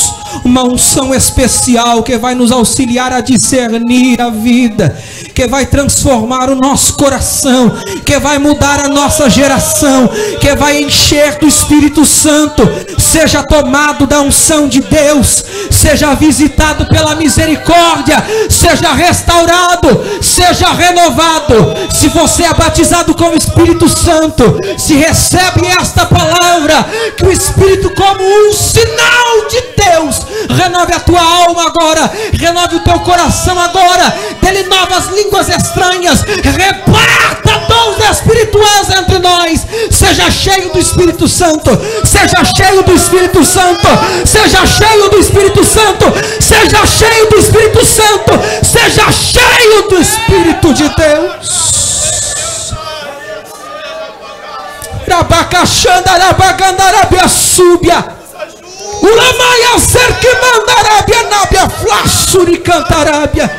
uma unção especial que vai nos auxiliar a discernir a vida, que vai transformar o nosso coração, que vai mudar a nossa geração, que vai encher do Espírito Santo. Seja tomado da unção de Deus, seja visitado pela misericórdia, seja restaurado, seja renovado. Se você é batizado com o Espírito Santo, se recebe esta palavra, que o Espírito, como um sinal de Deus, renove a tua alma agora, renove o teu coração agora, dê-lhe novas línguas estranhas, reparta dons espirituais entre nós. Seja cheio do Espírito Santo, seja cheio do Espírito Santo, seja cheio do Espírito Santo, seja cheio do Espírito Santo, seja cheio do Espírito de Deus. Rabacachanda, Rabaganda, Arábia Súbia, Ulamaia, Serque, Mandarábia, Nábia, Flá, Cantarábia,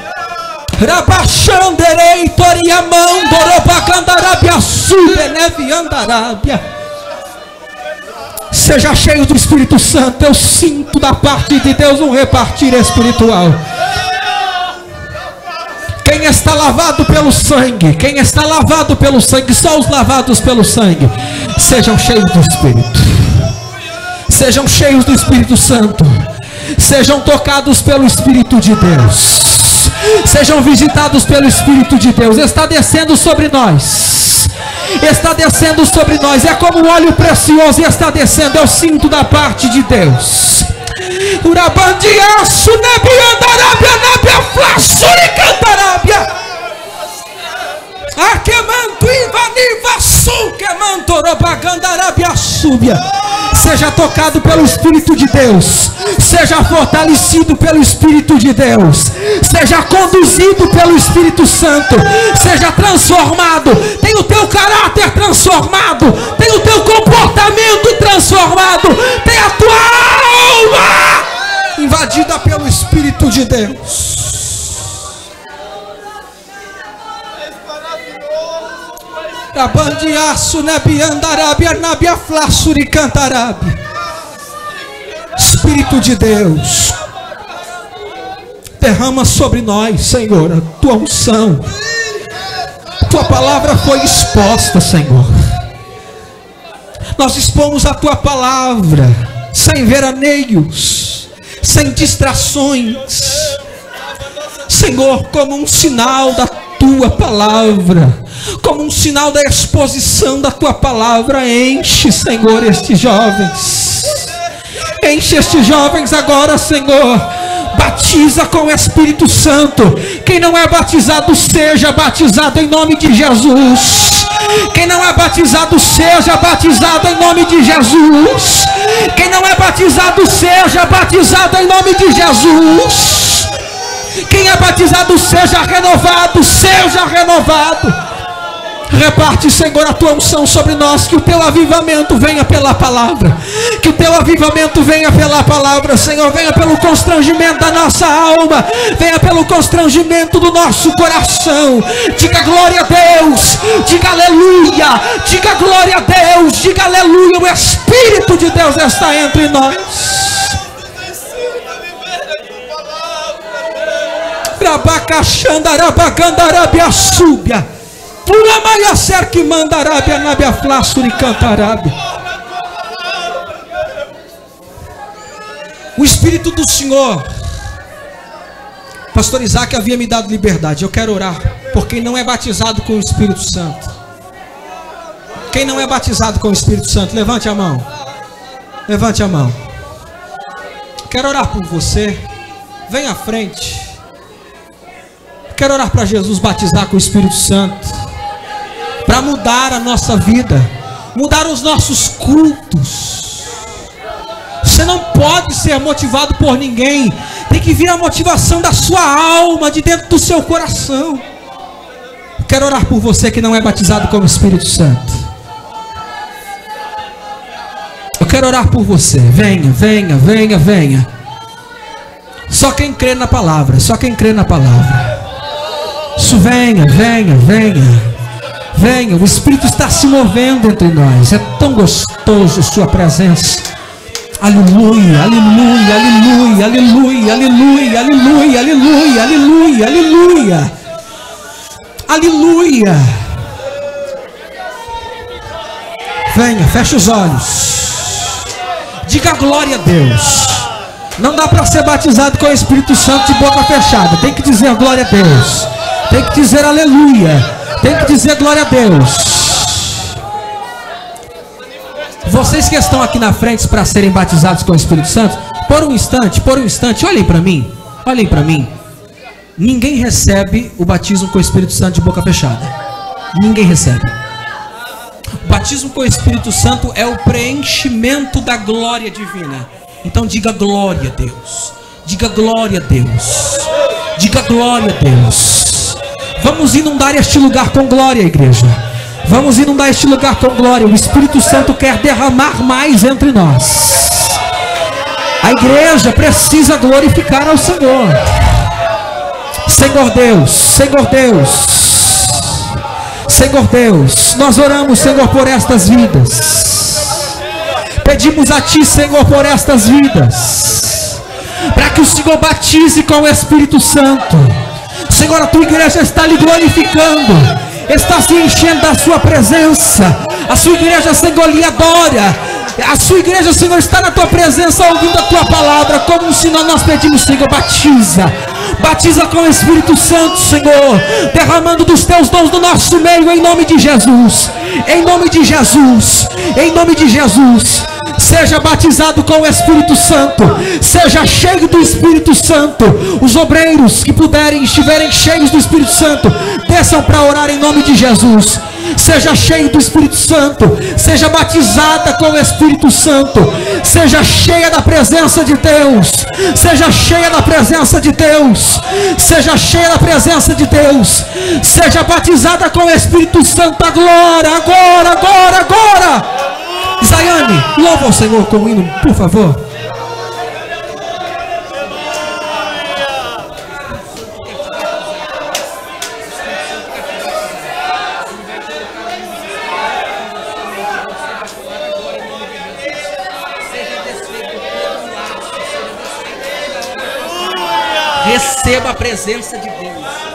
Rabachanderei, Toriamão, Dorobacandarábia, Súbia, Neviandarábia. Seja cheio do Espírito Santo. Eu sinto da parte de Deus um repartir espiritual. Quem está lavado pelo sangue, quem está lavado pelo sangue, só os lavados pelo sangue, sejam cheios do Espírito, sejam cheios do Espírito Santo, sejam tocados pelo Espírito de Deus, sejam visitados pelo Espírito de Deus. Está descendo sobre nós, está descendo sobre nós, é como um óleo precioso e está descendo. Eu sinto da parte de Deus. Urabandiaço, Nebiandarábia, Nábia, Flá, Cantarábia, Arquemanto, Ivaniva, Sul, Quemanto, Robagandarábia, Súbia. Seja tocado pelo Espírito de Deus, seja fortalecido pelo Espírito de Deus, seja conduzido pelo Espírito Santo, seja transformado, tem o teu caráter transformado, tem o teu comportamento transformado, tem a tua alma invadida pelo Espírito de Deus. Rabandiaço, Nebiandarábia, Nábia, Flá, Cantarábia. Espírito de Deus, derrama sobre nós, Senhor, a tua unção. Tua palavra foi exposta, Senhor. Nós expomos a tua palavra sem veraneios, sem distrações, Senhor, como um sinal da tua palavra, como um sinal da exposição da tua palavra. Enche, Senhor, estes jovens, enche estes jovens agora, Senhor. Batiza com o Espírito Santo. Quem não é batizado, seja batizado em nome de Jesus. Quem não é batizado, seja batizado em nome de Jesus. Quem não é batizado, seja batizado em nome de Jesus. Quem é batizado, seja renovado, seja renovado. Reparte, Senhor, a tua unção sobre nós, que o teu avivamento venha pela palavra, que o teu avivamento venha pela palavra, Senhor, venha pelo constrangimento da nossa alma, venha pelo constrangimento do nosso coração. Diga glória a Deus, diga aleluia, diga glória a Deus, diga aleluia. O Espírito de Deus está entre nós. Rabacaxandarabagandarabiá súbia. Uramaya cerque mandarabia nabia flassuri cantarabia. O Espírito do Senhor, Pastor Isaac havia me dado liberdade. Eu quero orar por quem não é batizado com o Espírito Santo. Quem não é batizado com o Espírito Santo, levante a mão. Levante a mão. Quero orar por você. Vem à frente. Quero orar para Jesus batizar com o Espírito Santo, para mudar a nossa vida, mudar os nossos cultos. Você não pode ser motivado por ninguém. Tem que vir a motivação da sua alma, de dentro do seu coração. Quero orar por você que não é batizado com o Espírito Santo. Eu quero orar por você. Venha, venha, venha, venha. Só quem crê na palavra, só quem crê na palavra. Isso, venha, venha, venha. Venha, o Espírito está se movendo entre nós. É tão gostoso sua presença. Aleluia, aleluia, aleluia, aleluia, aleluia, aleluia, aleluia, aleluia, aleluia. Aleluia. Venha, feche os olhos. Diga glória a Deus. Não dá para ser batizado com o Espírito Santo de boca fechada. Tem que dizer glória a Deus. Tem que dizer aleluia. Tem que dizer glória a Deus. Vocês que estão aqui na frente para serem batizados com o Espírito Santo, por um instante, olhem para mim. Olhem para mim. Ninguém recebe o batismo com o Espírito Santo de boca fechada. Ninguém recebe. O batismo com o Espírito Santo é o preenchimento da glória divina. Então diga glória a Deus. Diga glória a Deus. Diga glória a Deus. Vamos inundar este lugar com glória, igreja. Vamos inundar este lugar com glória. O Espírito Santo quer derramar mais entre nós. A igreja precisa glorificar ao Senhor. Senhor Deus, Senhor Deus, Senhor Deus, nós oramos, Senhor, por estas vidas. Pedimos a Ti, Senhor, por estas vidas, para que o Senhor batize com o Espírito Santo. Senhor, a Tua igreja está lhe glorificando, está se enchendo da Sua presença. A Sua igreja, Senhor, lhe adora. A Sua igreja, Senhor, está na Tua presença, ouvindo a Tua palavra. Como um sinal nós pedimos, Senhor, batiza. Batiza com o Espírito Santo, Senhor, derramando dos Teus dons no nosso meio, em nome de Jesus. Em nome de Jesus. Em nome de Jesus. Seja batizado com o Espírito Santo. Seja cheio do Espírito Santo. Os obreiros que puderem, estiverem cheios do Espírito Santo, desçam para orar em nome de Jesus. Seja cheio do Espírito Santo. Seja batizada com o Espírito Santo. Seja cheia da presença de Deus. Seja cheia da presença de Deus. Seja cheia da presença de Deus. Seja batizada com o Espírito Santo. Agora, agora, agora, agora. Zaiane, louva o Senhor com o hino, por favor. Receba a presença de Deus.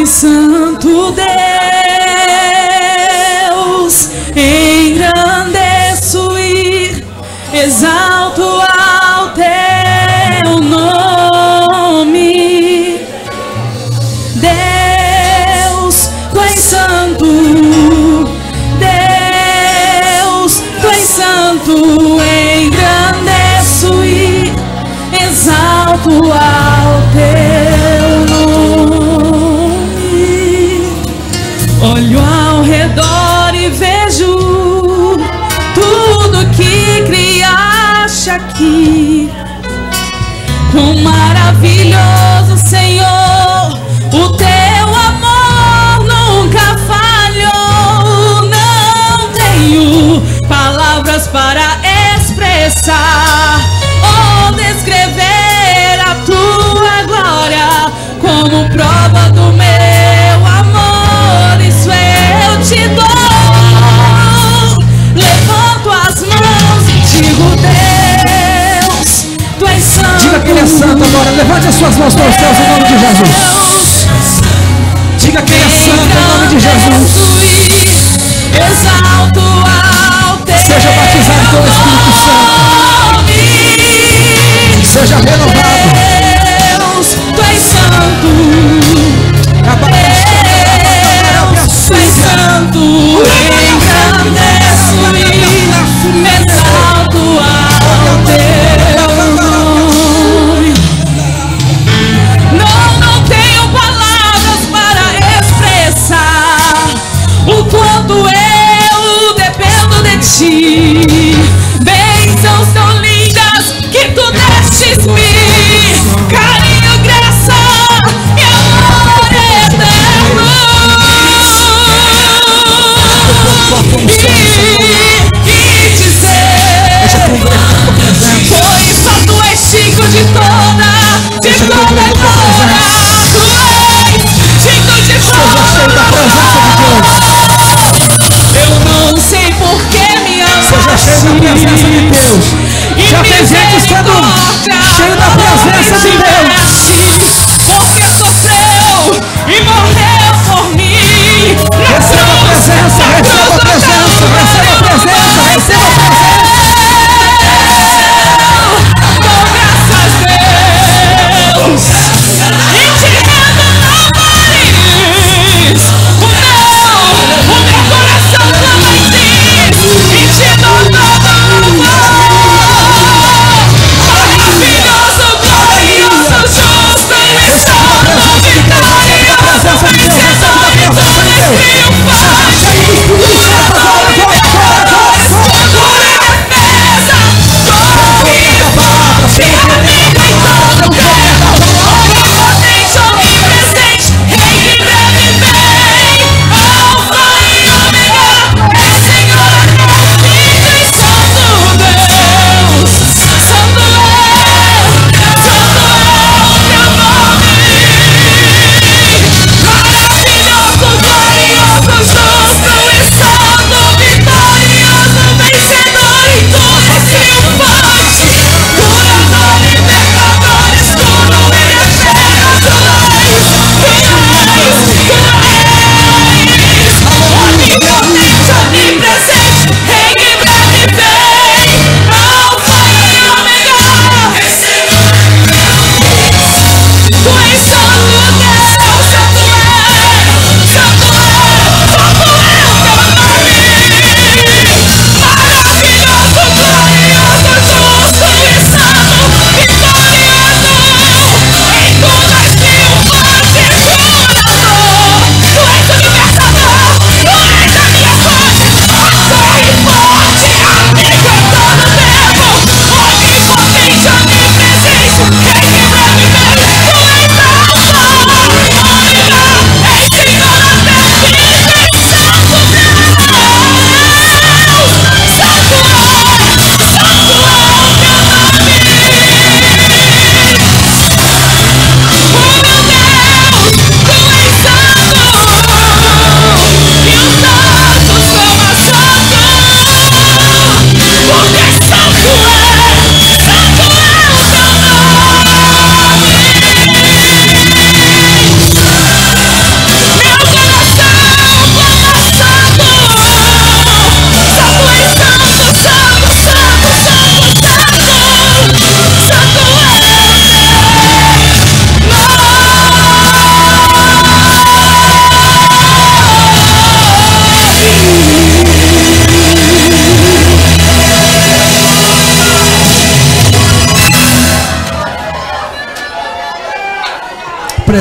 Pai Santo Deus, engrandeço e exalto ao teu nome. Deus, tu és santo. Deus, tu és santo. Engrandeço e exalto ao teu nome. Olho ao redor e vejo tudo que criaste aqui. Quão maravilhoso, Senhor, o teu amor nunca falhou. Não tenho palavras para expressar ou descrever a tua glória como prova do meu amor. Isso eu te dou. Levanto as mãos e digo: Deus, tu és santo. Diga que ele é santo agora. Levante as suas mãos para os céus em nome de Jesus. Diga que ele é santo em nome de Jesus. Exalto ao teu Seja batizado pelo Espírito Santo. Seja renovado. Deus, tu és santo. Deus, tu és santo. Engrandeço e exalto ao teu nome. Não tenho palavras para expressar o quanto eu dependo de ti. Bênçãos tão lindas que tu destes-me.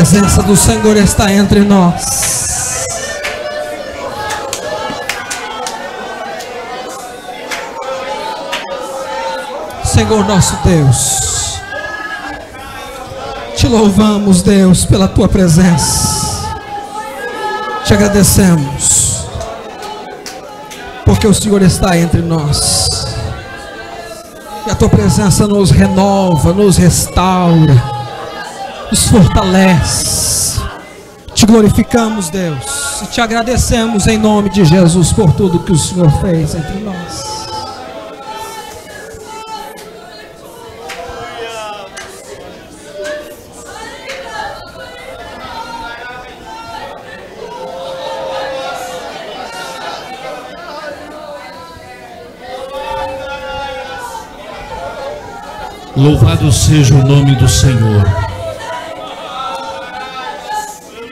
presença do Senhor está entre nós. Senhor nosso Deus, te louvamos, Deus, pela tua presença. Te agradecemos, porque o Senhor está entre nós. E a tua presença nos renova, nos restaura, nos fortalece. Te glorificamos, Deus, e te agradecemos em nome de Jesus por tudo que o Senhor fez entre nós. Louvado seja o nome do Senhor.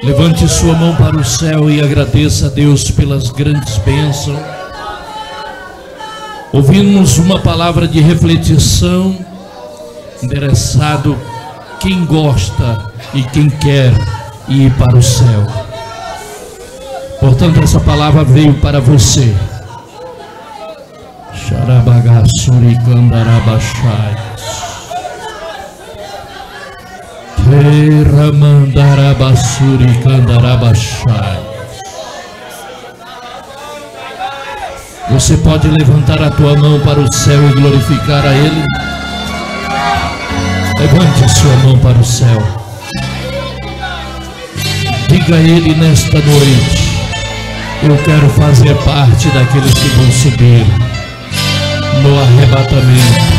Levante sua mão para o céu e agradeça a Deus pelas grandes bênçãos. Ouvimos uma palavra de reflexão endereçado quem gosta e quem quer ir para o céu. Portanto, essa palavra veio para você. Xarabagassuri Kandarabashai. Ramandarabasuri Kandarabashai. Você pode levantar a tua mão para o céu e glorificar a Ele. Levante a sua mão para o céu. Diga a Ele nesta noite: eu quero fazer parte daqueles que vão subir no arrebatamento.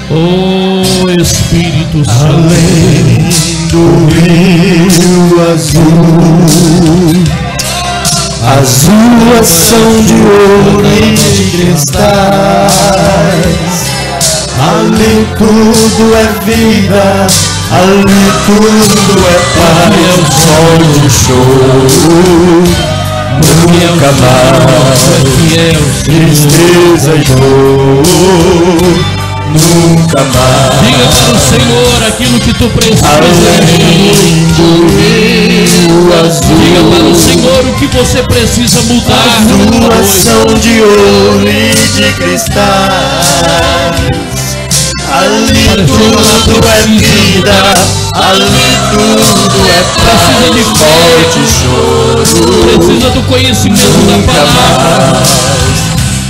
Oh Espírito Santo, além do rio azul, as ruas são de ouro e de cristais. Ali tudo é vida, ali tudo é paz. É o sol de choro. Nunca mais tristeza e dor, nunca mais. Diga para o Senhor aquilo que tu precisas. Além do rio azul, diga para o Senhor o que você precisa mudar. As ruas são de ouro e de cristais. Ali tudo é vida, ali tudo é paz. Precisa de fé, de choro, precisa do conhecimento da palavra.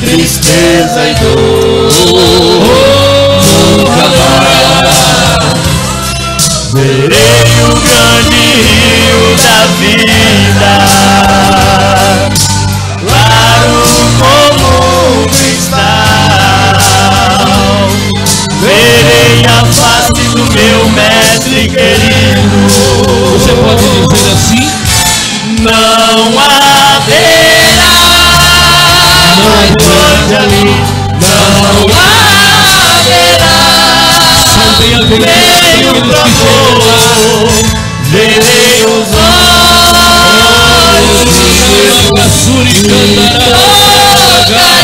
Tristeza e dor, nunca mais. Verei o grande rio da vida, claro como um cristal. Verei a face do meu mestre querido. Você pode dizer assim: não haverá mais noite ali, não haverá nem o provor. Verei os olhos de Jesus e tocarei.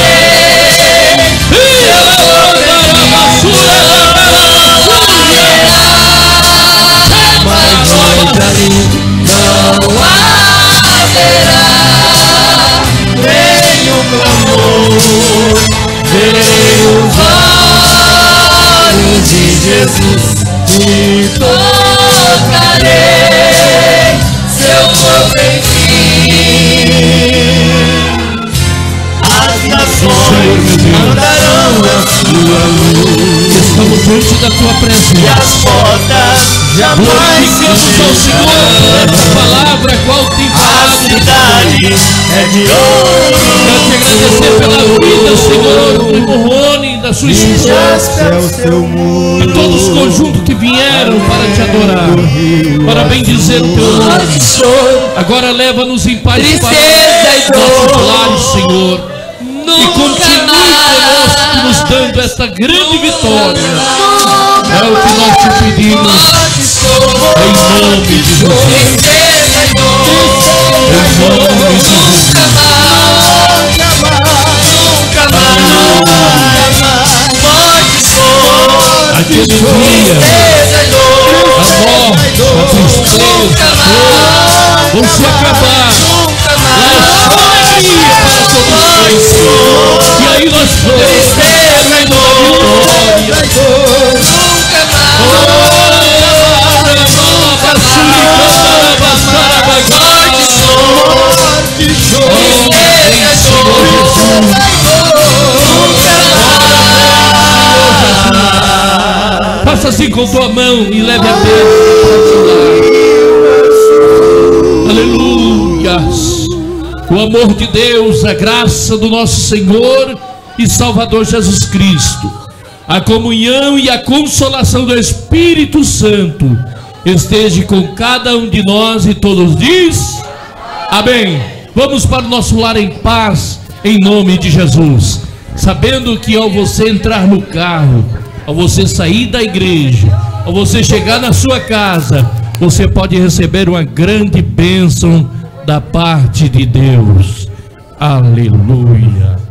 Não haverá nem o clamor. Verei os olhos de Jesus e tocarei seu corpo em mim. As nações andarão a sua luz. estamos diante da tua presença. E as portas jamais glorificamos ao Senhor por essa palavra qual tem falado. A cidade é de ouro. Quero te agradecer pela vida, Senhor, do irmão Rony, da sua esposa, de todos os conjuntos que vieram para te adorar, para bendizer o teu nome. Agora leva-nos em paz para nossos lares, Senhor. E continue conosco, nos dando esta grande vitória. É o que nós te pedimos, em nome de Jesus. Em nome de Jesus. Nunca mais. melancolia, a morte, a tristeza, a dor vão se acabar. Lá só alegria para todos nós. E aí nós podemos ter a vitória. Faça assim com tua mão e leve a Deus. Aleluias. O amor de Deus, a graça do nosso Senhor e Salvador Jesus Cristo, a comunhão e a consolação do Espírito Santo esteja com cada um de nós e todos diz amém. Vamos para o nosso lar em paz, em nome de Jesus, sabendo que ao você entrar no carro, ao você sair da igreja, ao você chegar na sua casa, você pode receber uma grande bênção da parte de Deus. Aleluia.